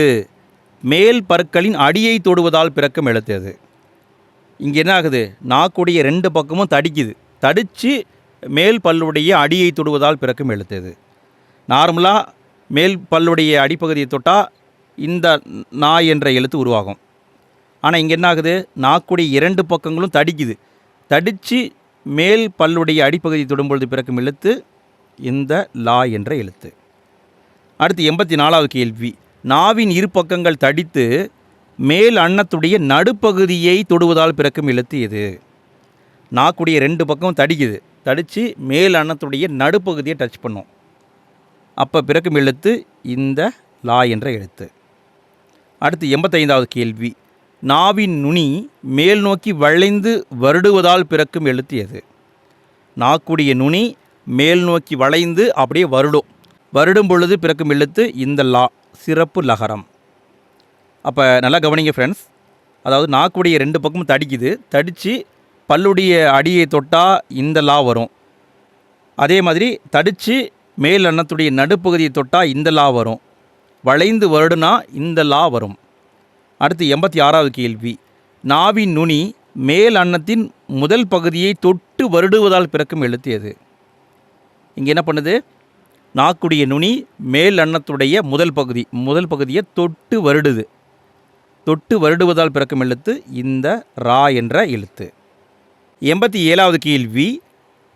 S1: மேல் பற்களின் அடியை தொடுவதால் பிறக்கும் எழுத்து எது? இங்கே என்ன ஆகுது? நாக்குடைய 2 பக்கமும் தடிக்குது, தடித்து மேல் பல்லுடைய அடியை தொடுவதால் பிறக்கும் எழுத்து எது? நார்மலாக மேல் பல்லுடைய அடிப்பகுதியை தொட்டால் இந்த நா என்ற எழுத்து உருவாகும். ஆனால் இங்கே என்ன ஆகுது? நாக்குடைய 2 பக்கங்களும் தடிக்குது, தடித்து மேல் பல்லுடைய அடிப்பகுதியை தொடும்பொழுது பிறக்கும் எழுத்து இந்த லா என்ற எழுத்து. அடுத்து 84வது கேள்வி. நாவின் இரு பக்கங்கள் தடித்து மேல் அன்னத்துடைய நடுப்பகுதியை தொடுவதால் பிறக்கும் எழுத்து எது? நாக்குடைய 2 பக்கமும் தடிக்குது, தடித்து மேல் அன்னத்துடைய நடுப்பகுதியை டச் பண்ணும், அப்போ பிறக்கும் எழுத்து இந்த லா என்ற எழுத்து. அடுத்து 85வது கேள்வி. நாவின் நுனி மேல் நோக்கி வளைந்து வருடுவதால் பிறக்கும் எழுத்து எது? நாக்குடைய நுனி மேல் நோக்கி வளைந்து அப்படியே வருடும். வருடும் பொழுது பிறக்கும் எழுத்து இந்த லா, சிறப்பு லகரம். அப்போ நல்லா கவனிங்க ஃப்ரெண்ட்ஸ். அதாவது நாக்குடைய 2 பக்கமும் தடிக்குது, தடித்து பல்லுடைய அடியை தொட்டால் இந்த லா வரும். அதே மாதிரி தடித்து மேல் அன்னத்துடைய நடுப்பகுதியை தொட்டால் இந்த லா வரும். வளைந்து வருடுனா இந்த லா வரும். அடுத்து 86வது கேள்வி. நாவின் நுனி மேல் அன்னத்தின் முதல் பகுதியை தொட்டு வருடுவதால் பிறக்கும் எழுத்து எது? இங்கே என்ன பண்ணுது? நாக்குடைய நுனி மேல் அன்னத்துடைய முதல் பகுதியை தொட்டு வருடுது. தொட்டு வருடுவதால் பிறக்கும் எழுத்து இந்த ரா என்ற எழுத்து. 87வது கேள்வி.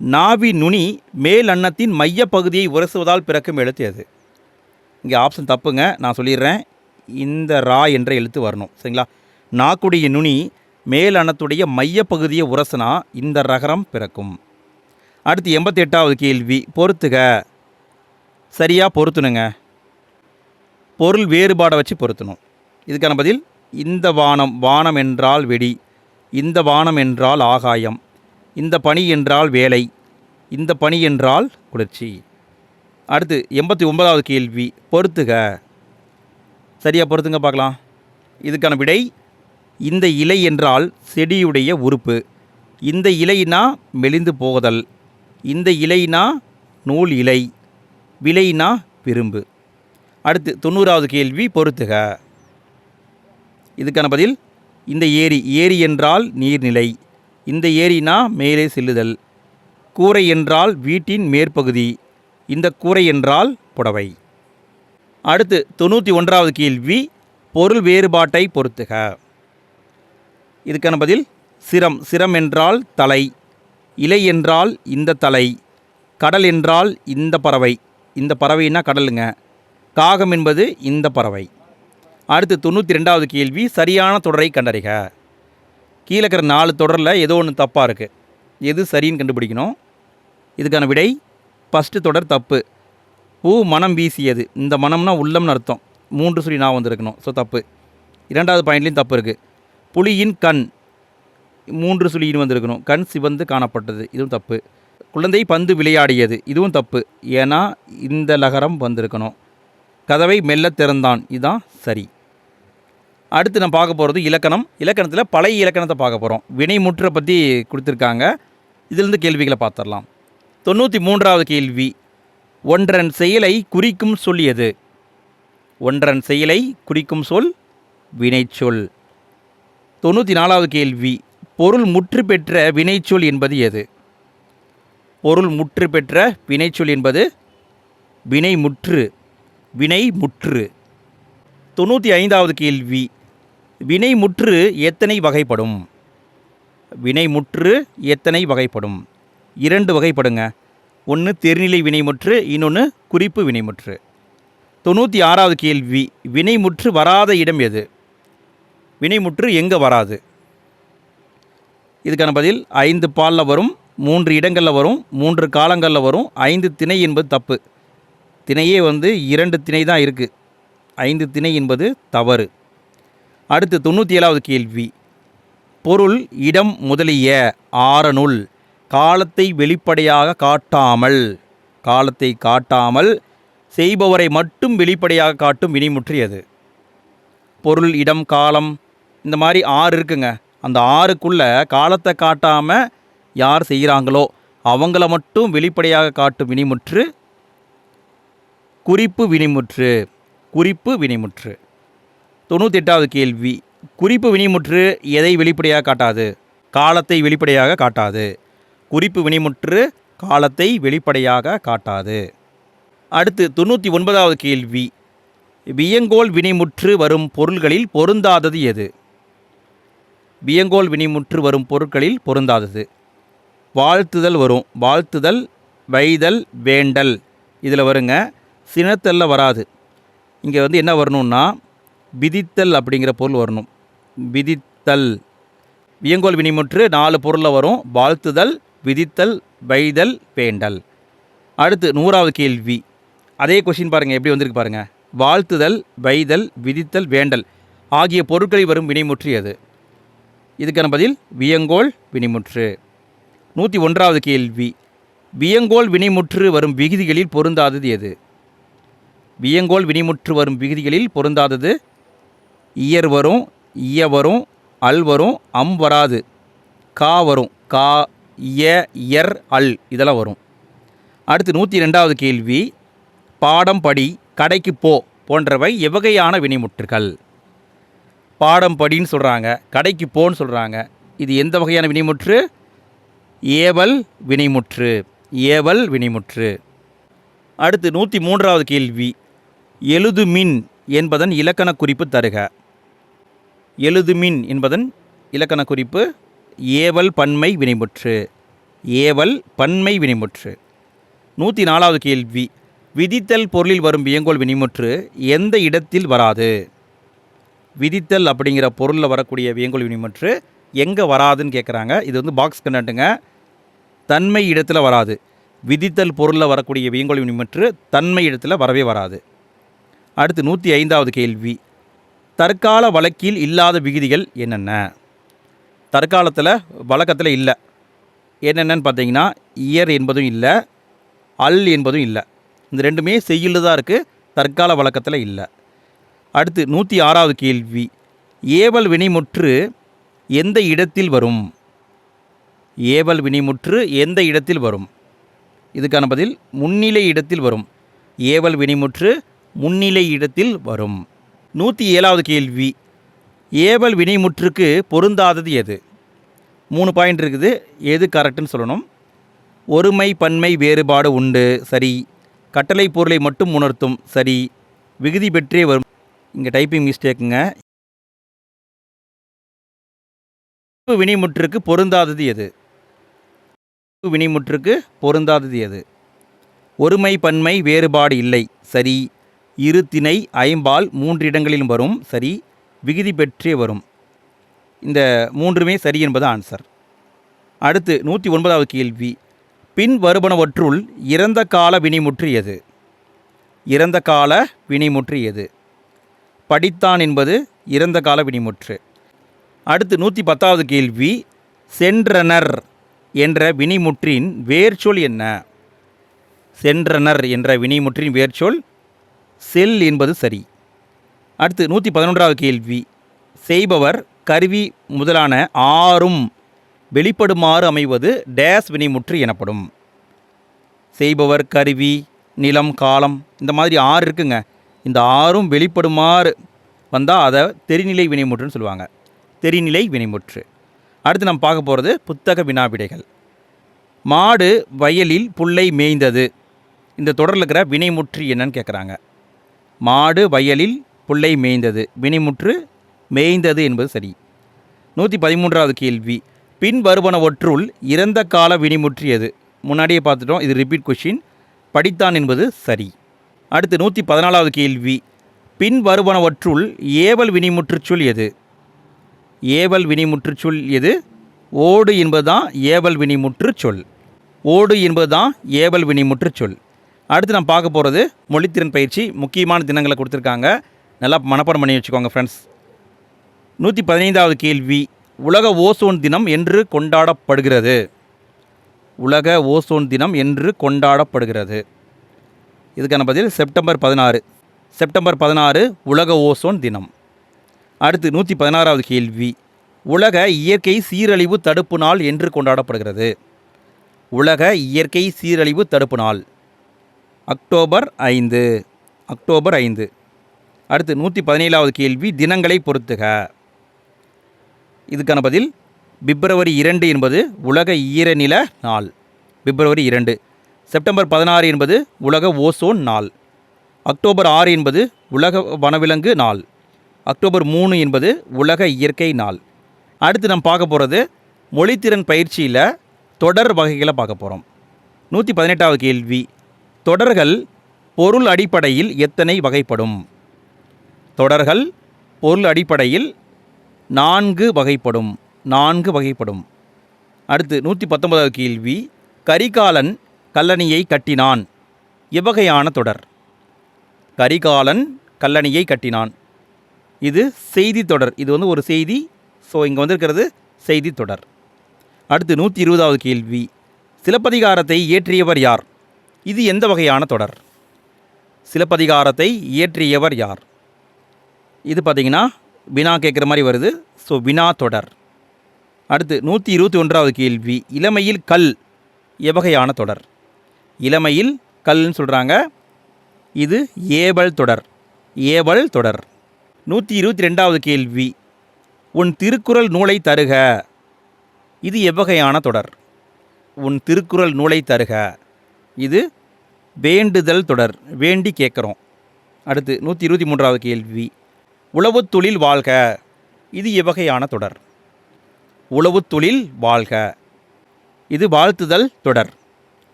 S1: நாவி நுனி மேல் அன்னத்தின் மையப்பகுதியை உரசுவதால் பிறக்கும் எழுத்து எது? இங்கே ஆப்ஷன் தப்புங்க, நான் சொல்லிடுறேன். இந்த ரா என்ற எழுத்து வரணும். சரிங்களா? நாக்குடைய நுனி மேல் அன்னத்துடைய மையப்பகுதியை உரசுனா இந்த ரகரம் பிறக்கும். அடுத்து 88வது கேள்வி. பொறுத்துக. சரியாக பொருத்தணுங்க. பொருள் வேறுபாடை வச்சு பொருத்தணும். இதுக்கான பதில் இந்த வானம். வானம் என்றால் வெடி. இந்த வானம் என்றால் ஆகாயம். இந்த பனி என்றால் வேலை. இந்த பனி என்றால் குளிர்ச்சி. அடுத்து 89வது கேள்வி. பொறுத்துக. சரியாக பொறுத்துங்க பார்க்கலாம். இதுக்கான விடை இந்த இலை என்றால் செடியுடைய உறுப்பு. இந்த இலைனா மெலிந்து போகுதல். இந்த இலைனா நூல் இலை. விலைனா விரும்பு. அடுத்து 90வது கேள்வி. பொறுத்துக. இதுக்கான பதில் இந்த ஏரி. ஏரி என்றால் நீர்நிலை. இந்த ஏரினா மேலே செல்லுதல். கூரை என்றால் வீட்டின் மேற்பகுதி. இந்த கூரை என்றால் புடவை. அடுத்து 91வது கேள்வி. பொருள் வேறுபாட்டை பொறுத்துக. இதுக்கான பதில் சிரம். சிரம் என்றால் தலை. இலை என்றால் இந்த தலை. கடல் என்றால் இந்த பறவை. இந்த பறவைன்னா கடலுங்க. காகம் என்பது இந்த பறவை. அடுத்து 92வது கேள்வி. சரியான தொடரை கண்டறிக. கீழே இருக்கிற 4 தொடரில் ஏதோ ஒன்று தப்பாக இருக்குது. எது சரின்னு கண்டுபிடிக்கணும். இதுக்கான விடை ஃபஸ்ட்டு தொடர் தப்பு. பூ மனம் வீசியது. இந்த மனம்னா உள்ளம்னு அர்த்தம். 3 சொல்லி நான் வந்துருக்கணும். ஸோ தப்பு. 2வது பாயிண்ட்லேயும் தப்பு இருக்குது. புலியின் கண் 3 சொல்லின்னு வந்திருக்கணும். கண் சிவந்து காணப்பட்டது. இதுவும் தப்பு. குழந்தை பந்து விளையாடியது. இதுவும் தப்பு. ஏன்னா இந்த லகரம் வந்திருக்கணும். கதவை மெல்ல திறந்தான். இதுதான் சரி. அடுத்து நம்ம பார்க்க போகிறது இலக்கணம். இலக்கணத்தில் பழைய இலக்கணத்தை பார்க்க போகிறோம். வினைமுற்றை பற்றி கொடுத்துருக்காங்க. இதிலிருந்து கேள்விகளை பார்த்துடலாம். 93வது கேள்வி. ஒன்றன் செயலை குறிக்கும் சொல் எது? ஒன்றன் செயலை குறிக்கும் சொல் வினைச்சொல். 94வது கேள்வி. பொருள் முற்று பெற்ற வினைச்சொல் என்பது எது? பொருள் முற்று பெற்ற வினைச்சொல் என்பது வினைமுற்று. வினைமுற்று. 95வது கேள்வி. வினைமுற்று எத்தனை வகைப்படும்? வினைமுற்று எத்தனை வகைப்படும்? 2 வகைப்படுங்க. ஒன்று தெரிநிலை வினைமுற்று, இன்னொன்று குறிப்பு வினைமுற்று. 96வது கேள்வி. வினைமுற்று வராத இடம் எது? வினைமுற்று எங்கே வராது? இதுக்கான பதில் 5 பாலில் வரும், 3 இடங்களில் வரும், 3 காலங்களில் வரும். 5 திணை என்பது தப்பு. திணையே 2 திணை தான் இருக்குது. 5 திணை என்பது தவறு. அடுத்து 97வது கேள்வி. பொருள் இடம் முதலிய ஆறனுள் காலத்தை வெளிப்படையாக காட்டாமல் செய்பவரை மட்டும் வெளிப்படையாக காட்டும் வினைமுற்று எது? பொருள் இடம் காலம் இந்த மாதிரி 6 இருக்குங்க. அந்த 6க்குள்ளே காலத்தை காட்டாமல் யார் செய்கிறாங்களோ அவங்கள மட்டும் வெளிப்படையாக காட்டும் வினைமுற்று குறிப்பு வினைமுற்று. குறிப்பு வினைமுற்று. 98வது கேள்வி. குறிப்பு வினைமுற்று எதை வெளிப்படையாக காட்டாது? காலத்தை வெளிப்படையாக காட்டாது. குறிப்பு வினைமுற்று காலத்தை வெளிப்படையாக காட்டாது. அடுத்து 99வது கேள்வி. வியங்கோல் வினைமுற்று வரும் பொருள்களில் பொருந்தாதது எது? வியங்கோல் வினைமுற்று வரும் பொருட்களில் பொருந்தாதது. வாழ்த்துதல் வரும். வாழ்த்துதல், வைதல், வேண்டல் இதில் வருங்க. சினத்தல்ல வராது. இங்கே என்ன வரணும்னா விதித்தல் அப்படிங்கிற பொருள் வரணும். விதித்தல். வியங்கோல் வினைமுற்று 4 பொருளில் வரும். வாழ்த்துதல், விதித்தல், வைதல், வேண்டல். அடுத்து 100வது கேள்வி. அதே கொஷின் பாருங்கள் எப்படி வந்திருக்கு பாருங்கள். வாழ்த்துதல், வைதல், விதித்தல், வேண்டல் ஆகிய பொருட்களில் வரும் வினைமுற்று எது? இதுக்கான பதில் வியங்கோல் வினைமுற்று. 101வது கேள்வி. வியங்கோல் வினைமுற்று வரும் விகுதிகளில் பொருந்தாதது எது? வியங்கோல் வினைமுற்று வரும் விகுதிகளில் பொருந்தாதது இயர் வரும், இய வரும், அல் வரும், அம் வராது, கா வரும், கா, இய, இயர், அல் இதெல்லாம் வரும். அடுத்து 102வது கேள்வி, பாடம் படி, கடைக்கு போ போன்றவை எவ்வகையான வினைமுற்றுகள்? பாடம் படின்னு சொல்கிறாங்க, கடைக்கு போன்னு சொல்கிறாங்க. இது எந்த வகையான வினைமுற்று? ஏவல் வினைமுற்று. ஏவல் வினைமுற்று. அடுத்து 103வது கேள்வி, எழுதுமின் என்பதன் இலக்கண குறிப்பு தருக. எழுதுமின் என்பதன் இலக்கண குறிப்பு ஏவல் பன்மை வினைமுற்று. ஏவல் பன்மை வினைமுற்று. 104வது கேள்வி, விதித்தல் பொருளில் வரும் வியங்கோல் வினைமுற்று எந்த இடத்தில் வராது? விதித்தல் அப்படிங்கிற பொருளில் வரக்கூடிய வியங்கோல் வினைமுற்று எங்கே வராதுன்னு கேட்குறாங்க. இது வந்து பாக்ஸ் கண்டட்டுங்க. தன்மை இடத்துல வராது. விதித்தல் பொருளில் வரக்கூடிய வியங்கோல் வினைமுற்று தன்மை இடத்துல வரவே வராது. அடுத்து 105வது கேள்வி, தற்கால வழக்கில் இல்லாத விகுதிகள் என்னென்ன? தற்காலத்தில் வழக்கத்தில் இல்லை. என்னென்னு பார்த்தீங்கன்னா இயர் என்பதும் இல்லை, அல் என்பதும் இல்லை. இந்த ரெண்டுமே செய்யுள் தான் இருக்குது, தற்கால வழக்கத்தில் இல்லை. அடுத்து 106வது கேள்வி, ஏவல் வினைமுற்று எந்த இடத்தில் வரும்? ஏவல் வினைமுற்று எந்த இடத்தில் வரும்? இதுக்கான பதில் முன்னிலை இடத்தில் வரும். ஏவல் வினைமுற்று முன்னிலை இடத்தில் வரும். 107வது கேள்வி, ஏவல் வினைமுற்றுக்கு பொருந்தாதது எது? 3 பாயிண்ட் இருக்குது, எது கரெக்டுன்னு சொல்லணும். ஒருமை பன்மை வேறுபாடு உண்டு, சரி. கட்டளை பொருளை மட்டும் உணர்த்தும், சரி. விகுதி பெற்றே வரும். இங்கே டைப்பிங் மிஸ்டேக்குங்க. வினைமுற்றுக்கு பொருந்தாதது எது? வினைமுற்றுக்கு பொருந்தாதது எது? ஒருமை பன்மை வேறுபாடு இல்லை, சரி. இரு திணை ஐம்பால் 3 இடங்களிலும் வரும், சரி. விகுதி பெற்றே வரும். இந்த 3மே சரி என்பது ஆன்சர். அடுத்து 109வது கேள்வி, பின் வருவனவற்றுள் இறந்த கால வினைமுற்று எது? இறந்த கால வினைமுற்று எது? படித்தான் என்பது இறந்த கால வினைமுற்று. அடுத்து 110வது கேள்வி, சென்றனர் என்ற வினைமுற்றின் வேர்ச்சொல் என்ன? சென்றனர் என்ற வினைமுற்றின் வேர்ச்சொல் செல் என்பது சரி. அடுத்து 111வது கேள்வி, செய்பவர் கருவி முதலான ஆறும் வெளிப்படுமாறு அமைவது டேஸ் வினைமுற்று எனப்படும். செய்பவர் கருவி நிலம் காலம் இந்த மாதிரி 6 இருக்குங்க. இந்த 6ம் வெளிப்படுமாறு வந்தால் அதை தெரிநிலை வினைமுற்றுன்னு சொல்லுவாங்க. தெரிநிலை வினைமுற்று. அடுத்து நம்ம பார்க்க போகிறது புத்தக வினாவிடைகள். மாடு வயலில் புல்லை மேய்ந்தது. இந்த தொடரில் இருக்கிற வினைமுற்று என்னன்னு கேட்குறாங்க. மாடு வயலில் புல்லை மேய்ந்தது. வினைமுற்று மேய்ந்தது என்பது சரி. 113வது கேள்வி, பின் வருவனவற்றுள் இறந்த கால வினைமுற்று எது? முன்னாடியே பார்த்துட்டோம், இது ரிப்பீட் கொஷின். படித்தான் என்பது சரி. அடுத்து 114வது கேள்வி, பின் வருவனவற்றுள் ஏவல் வினைமுற்றுச்சொல் எது? ஏவல் வினைமுற்றுச்சொல் எது? ஓடு என்பது தான் ஏவல் வினைமுற்றுச்சொல். ஓடு என்பது தான் ஏவல் வினைமுற்றுச்சொல். அடுத்து நம்ம பார்க்க போகிறது மொழித்திறன் பயிற்சி. முக்கியமான தினங்களை கொடுத்துருக்காங்க, நல்லா மனப்பாடம் பண்ணி வச்சுக்கோங்க ஃப்ரெண்ட்ஸ். 115வது கேள்வி, உலக ஓசோன் தினம் என்று கொண்டாடப்படுகிறது. உலக ஓசோன் தினம் என்று கொண்டாடப்படுகிறது. இதுக்கான பதில் செப்டம்பர் 16. செப்டம்பர் 16 உலக ஓசோன் தினம். அடுத்து 116வது கேள்வி, உலக இயற்கை சீரழிவு தடுப்பு நாள் என்று கொண்டாடப்படுகிறது. உலக இயற்கை சீரழிவு தடுப்பு நாள் அக்டோபர் 5. அக்டோபர் 5. அடுத்து 117வது கேள்வி, தினங்களை பொறுத்துக. இதுக்கான பதில் பிப்ரவரி 2 என்பது உலக ஈரநில நாள். பிப்ரவரி 2. செப்டம்பர் 16 என்பது உலக ஓசோன் நாள். அக்டோபர் 6 என்பது உலக வனவிலங்கு நாள். அக்டோபர் 3 என்பது உலக இயற்கை நாள். அடுத்து நம்ம பார்க்க போகிறது மொழித்திறன் பயிற்சியில் தொடர் வகைகளை பார்க்க போகிறோம். 118வது கேள்வி, தொடர்கள் பொருள் அடிப்படையில் எத்தனை வகைப்படும்? தொடர்கள் பொருள் அடிப்படையில் 4 வகைப்படும். 4 வகைப்படும். அடுத்து 119வது கேள்வி, கரிகாலன் கல்லணையை கட்டினான் எவ்வகையான தொடர்? கரிகாலன் கல்லணையை கட்டினான், இது செய்தி தொடர். இது வந்து ஒரு செய்தி. ஸோ இங்கே வந்திருக்கிறது செய்தி தொடர். அடுத்து 120வது கேள்வி, சிலப்பதிகாரத்தை இயற்றியவர் யார்? இது எந்த வகையான தொடர்? சிலப்பதிகாரத்தை இயற்றியவர் யார்? இது பார்த்தீங்கன்னா வினா கேட்குற மாதிரி வருது. ஸோ வினா தொடர். அடுத்து 121வது கேள்வி. இளமையில் கல் எவ்வகையான தொடர்? இளமையில் கல்னு சொல்கிறாங்க. இது ஏவல் தொடர். ஏவல் தொடர். 122வது கேள்வி. உன் திருக்குறள் நூலை தருக. இது எவ்வகையான தொடர்? உன் திருக்குறள் நூலை தருக. இது வேண்டுதல் தொடர். வேண்டி கேட்குறோம். அடுத்து 123வது கேள்வி. உழவுத் தொழில் வாழ்க. இது எவ்வகையான தொடர்? உழவுத் தொழில் வாழ்க. இது வாழ்த்துதல் தொடர்.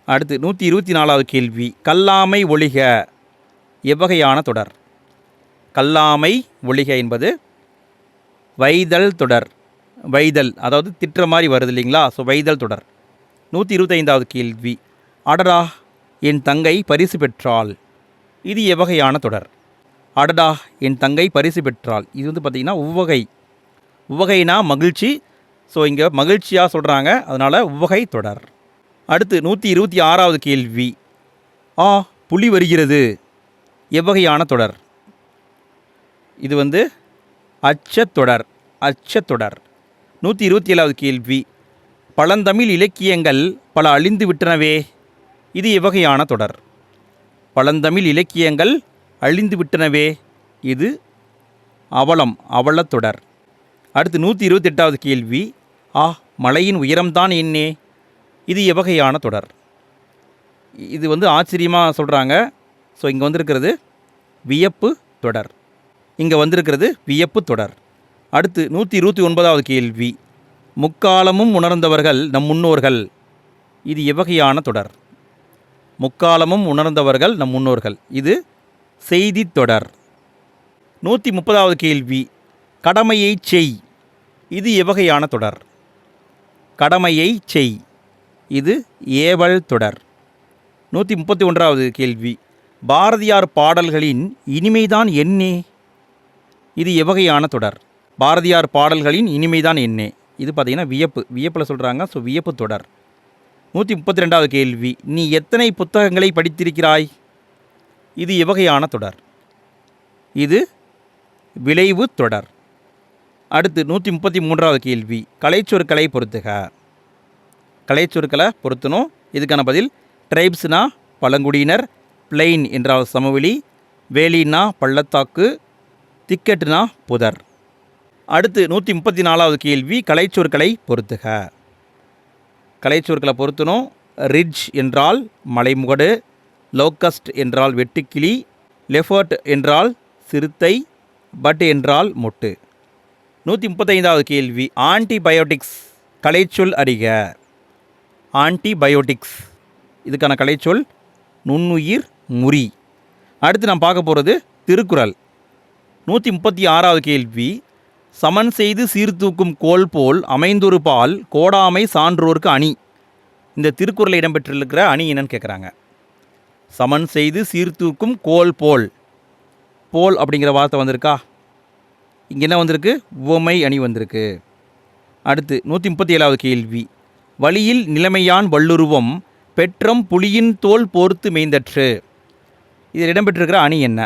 S1: அடுத்து 124வது கேள்வி. கல்லாமை ஒழிக எவ்வகையான தொடர்? கல்லாமை ஒழிக என்பது வைதல் தொடர். வைதல் அதாவது திட்டுற மாதிரி வருது இல்லைங்களா? ஸோ வைதல் தொடர். 125வது கேள்வி. அடடா என் தங்கை பரிசு பெற்றாள். இது எவ்வகையான தொடர்? அடடா என் தங்கை பரிசு பெற்றாள். இது வந்து பார்த்திங்கன்னா உவகை. உவகைனா மகிழ்ச்சி. ஸோ இங்கே மகிழ்ச்சியாக சொல்கிறாங்க, அதனால் உவகை தொடர். அடுத்து 126வது கேள்வி. புலி வருகிறது எவ்வகையான தொடர்? இது வந்து அச்சத்தொடர். அச்சத்தொடர். 127வது கேள்வி. பழந்தமிழ் இலக்கியங்கள் பல அழிந்து விட்டனவே. இது எவ்வகையான தொடர்? பழந்தமிழ் இலக்கியங்கள் அழிந்து விட்டனவே. இது அவலம். அவலத்தொடர். அடுத்து 128வது கேள்வி. மலையின் உயரம்தான் என்னே. இது எவ்வகையான தொடர்? இது வந்து ஆச்சரியமாக சொல்கிறாங்க. ஸோ இங்கே வந்திருக்கிறது வியப்பு தொடர். இங்கே வந்திருக்கிறது வியப்பு தொடர். அடுத்து 129வது கேள்வி. முக்காலமும் உணர்ந்தவர்கள் நம் முன்னோர்கள். இது எவ்வகையான தொடர்? முக்காலமும் உணர்ந்தவர்கள் நம் முன்னோர்கள். இது செய்தி தொடர். 130வது கேள்வி. கடமையை செய். இது எவ்வகையான தொடர்? கடமையை செய். இது ஏவல் தொடர். 131வது கேள்வி. பாரதியார் பாடல்களின் இனிமைதான் என்னே. இது எவ்வகையான தொடர்? பாரதியார் பாடல்களின் இனிமைதான் என்னே. இது பார்த்திங்கன்னா வியப்பு. வியப்பில் சொல்கிறாங்க. ஸோ வியப்பு தொடர். 132வது கேள்வி. நீ எத்தனை புத்தகங்களை படித்திருக்கிறாய்? இது எவ்வகையான தொடர்? இது விளைவு தொடர். அடுத்து 133வது கேள்வி. கலைச்சொற்களை பொறுத்துக. கலைச்சொற்களை பொருத்தணும். இதுக்கான பதில் ட்ரைப்ஸ்னா பழங்குடியினர், பிளெயின் என்றால் சமவெளி, வேலினா பள்ளத்தாக்கு, திக்கெட்டுனா புதர். அடுத்து 134வது கேள்வி. கலைச்சொற்களை பொறுத்துக. கலைச்சொற்களை பொருத்தணும். ரிட்ஜ் என்றால் மலைமுகடு, லோக்கஸ்ட் என்றால் வெட்டுக்கிளி, லெஃபர்ட் என்றால் சிறுத்தை, பட் என்றால் மொட்டு. 135வது கேள்வி. ஆன்டிபயோட்டிக்ஸ் கலைச்சொல் அறிக. ஆன்டிபயோட்டிக்ஸ் இதுக்கான கலைச்சொல் நுண்ணுயிர் முறி. அடுத்து நாம் பார்க்க போகிறது திருக்குறள். 136வது கேள்வி. சமன் செய்து சீர்தூக்கும் கோல் போல் அமைந்தொரு பால் கோடாமை சான்றோர்க்கு அணி. இந்த திருக்குறளில் இடம்பெற்றிருக்கிற அணி என்னன்னு கேட்குறாங்க. சமன் செய்து சீர்தூக்கும் கோல் போல். போல் அப்படிங்கிற வார்த்தை வந்திருக்கா? இங்கே என்ன வந்திருக்கு? உவமை அணி வந்திருக்கு. அடுத்து 137வது கேள்வி. வழியில் நிலைமையான் வள்ளுருவம் பெற்றம் புலியின் தோல் போர்த்து மேய்ந்தற்று. இதில் இடம்பெற்றிருக்கிற அணி என்ன?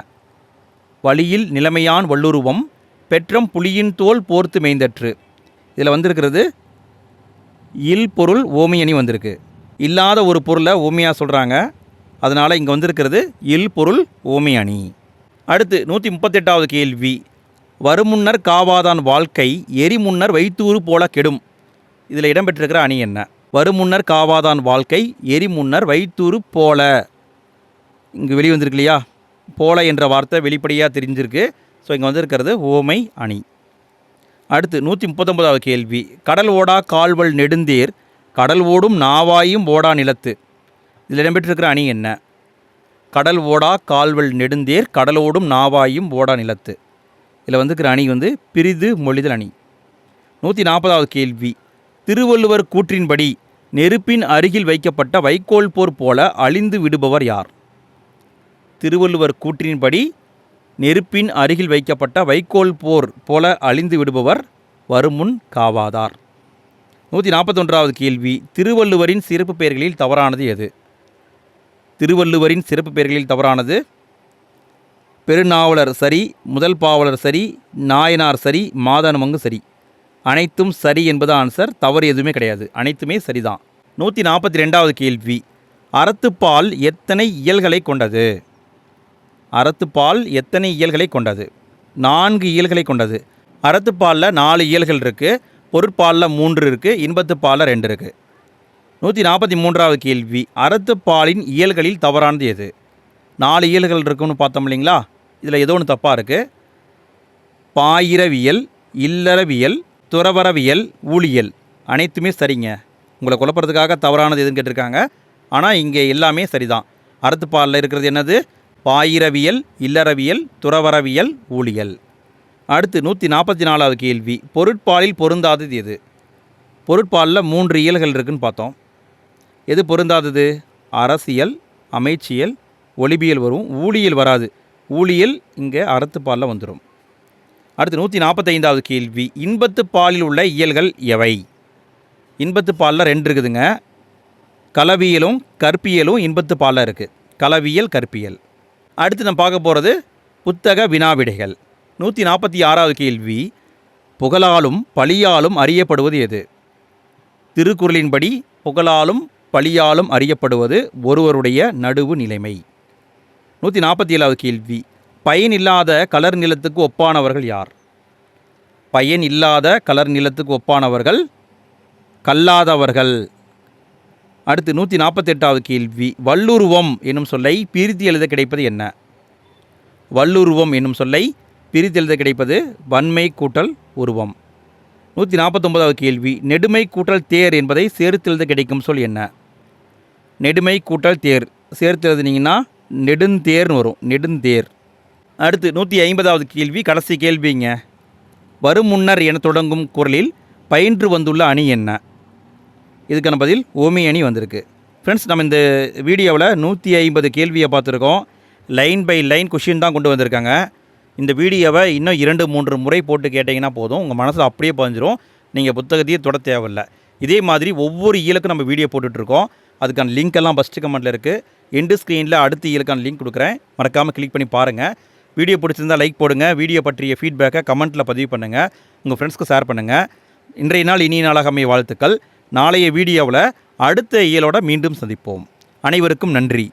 S1: வழியில் நிலைமையான் வள்ளுருவம் பெற்றம் புலியின் தோல் போர்த்து மேய்ந்தற்று. இதில் வந்திருக்கிறது இல் பொருள் ஓமை அணி வந்திருக்கு. இல்லாத ஒரு பொருளை ஓமையாக சொல்கிறாங்க, அதனால் இங்கே வந்திருக்கிறது இல் பொருள் ஓமை அணி. அடுத்து 138வது கேள்வி. வருமுன்னர் காவாதான் வாழ்க்கை எரிமுன்னர் வைத்தூறு போல கெடும். இதில் இடம்பெற்றிருக்கிற அணி என்ன? வருமுன்னர் காவாதான் வாழ்க்கை எரிமுன்னர் வைத்தூறு போல. இங்கே வெளிவந்திருக்கு இல்லையா? போல என்ற வார்த்தை வெளிப்படையாக தெரிஞ்சிருக்கு. ஸோ இங்கே வந்திருக்கிறது ஓமை அணி. அடுத்து 139வது கேள்வி. கடல் ஓடா கால்வல் நெடுந்தேர் கடல் ஓடும் நாவாயும் ஓடா நிலத்து. இதில் இடம்பெற்றிருக்கிற அணி என்ன? கடல் ஓடா கால்வல் நெடுந்தேர் கடலோடும் நாவாயும் ஓடா நிலத்து. இதில் வந்துருக்கிற அணி வந்து பிரிது மொழிதல் அணி. 140வது கேள்வி. திருவள்ளுவர் கூற்றின்படி நெருப்பின் அருகில் வைக்கப்பட்ட வைக்கோல் போர் போல அழிந்து விடுபவர் யார்? திருவள்ளுவர் கூற்றின்படி நெருப்பின் அருகில் வைக்கப்பட்ட வைக்கோல் போர் போல அழிந்து விடுபவர் வருமுன் காவாதார். 141வது கேள்வி, திருவள்ளுவரின் சிறப்பு பெயர்களில் தவறானது எது? திருவள்ளுவரின் சிறப்பு பெயர்களில் தவறானது பெருநாவலர் சரி, முதல் பாவலர் சரி, நாயனார் சரி, மாதனமங்கு சரி. அனைத்தும் சரி என்பது ஆன்சர். தவறு எதுவுமே கிடையாது, அனைத்துமே சரிதான். 142வது கேள்வி, அறத்துப்பால் எத்தனை இயல்களை கொண்டது? அறத்துப்பால் எத்தனை இயல்களை கொண்டது? 4 இயல்களை கொண்டது. அறத்துப்பாலில் 4 இயல்கள் இருக்குது, பொருட்பாலில் 3 இருக்குது, இன்பத்துப்பாலில் 2 இருக்குது. 143வது கேள்வி, அறத்துப்பாலின் இயல்களில் தவறானது எது? 4 இயல்கள் இருக்குன்னு பார்த்தோம் இல்லைங்களா, இதில் ஏதோ ஒன்று தப்பாக இருக்குது. பாயிரவியல், இல்லறவியல், துறவரவியல், ஊழியல். அனைத்துமே சரிங்க. உங்களை குழப்பறதுக்காக தவறானது எதுன்னு கேட்டிருக்காங்க. ஆனால் இங்கே எல்லாமே சரிதான். அறத்துப்பாலில் இருக்கிறது என்னது? பாயிரவியல், இல்லறவியல், துறவரவியல், ஊழியல். அடுத்து 144வது கேள்வி, பொருட்பாலில் பொருந்தாதது எது? பொருட்பாலில் 3 இயல்கள் இருக்குதுன்னு பார்த்தோம். எது பொருந்தாதது? அரசியல், அமைச்சியல், ஒளிபியல் வரும், ஊழியல் வராது. ஊழியல் இங்கே அறத்துப்பாலில் வந்துடும். அடுத்து 145வது கேள்வி, இன்பத்துப்பாலில் உள்ள இயல்கள் எவை? இன்பத்துப்பாலில் 2 இருக்குதுங்க. களவியலும் கற்பியலும் இன்பத்துப்பாலில் இருக்குது. களவியல், கற்பியல். அடுத்து நம்ம பார்க்க போகிறது புத்தக வினாவிடைகள். 146வது கேள்வி, புகழாலும் பழியாலும் அறியப்படுவது எது? திருக்குறளின்படி புகழாலும் பழியாலும் அறியப்படுவது ஒருவருடைய நடுவு நிலைமை. 147வது கேள்வி, பயனில்லாத கலர் நிலத்துக்கு ஒப்பானவர்கள் யார்? பயன் இல்லாத கலர் நிலத்துக்கு ஒப்பானவர்கள் கல்லாதவர்கள். அடுத்து 148வது கேள்வி, வல்லுருவம் என்னும் சொல்லை பிரித்து எழுத கிடைப்பது என்ன? வல்லுருவம் என்னும் சொல்லை பிரித்து எழுத கிடைப்பது வன்மை கூட்டல் உருவம். 149வது கேள்வி, நெடுமை கூட்டல் தேர் என்பதை சேர்த்து எழுத கிடைக்கும் சொல் என்ன? நெடுமை கூட்டல் தேர் சேர்த்து எழுதுனீங்கன்னா நெடுந்தேர்னு வரும், நெடுந்தேர். அடுத்து 150வது கேள்வி, கடைசி கேள்விங்க. வரும் முன்னர் என தொடங்கும் குறளில் பயின்று வந்துள்ள அணி என்ன? இதுக்கான பதில் ஓமி அணி வந்திருக்கு. ஃப்ரெண்ட்ஸ், நம்ம இந்த வீடியோவில் 150 கேள்வியை பார்த்துருக்கோம். லைன் பை லைன் கொஷின் தான் கொண்டு வந்திருக்காங்க. இந்த வீடியோவை இன்னும் 2-3 முறை போட்டு கேட்டிங்கன்னா போதும், உங்கள் மனசில் அப்படியே பதிஞ்சிரும். நீங்கள் புத்தகத்தையே தொட தேவையில்லை. இதே மாதிரி ஒவ்வொரு இயலுக்கும் நம்ம வீடியோ போட்டுட்ருக்கோம். அதுக்கான லிங்க் எல்லாம் ஃபஸ்ட்டு கமெண்ட்டில் இருக்குது. எண்டு ஸ்க்ரீனில் அடுத்த இயலுக்கான லிங்க் கொடுக்குறேன், மறக்காமல் கிளிக் பண்ணி பாருங்கள். வீடியோ பிடிச்சிருந்தால் லைக் போடுங்க. வீடியோ பற்றிய ஃபீட்பேக்கை கமெண்ட்டில் பதிவு பண்ணுங்கள், உங்கள் ஃப்ரெண்ட்ஸ்க்கு ஷேர் பண்ணுங்கள். இன்றைய நாள் இனிய நாளாக அமைய வாழ்த்துக்கள். நாளைய வீடியோவில் அடுத்த இயலோட மீண்டும் சந்திப்போம். அனைவருக்கும் நன்றி.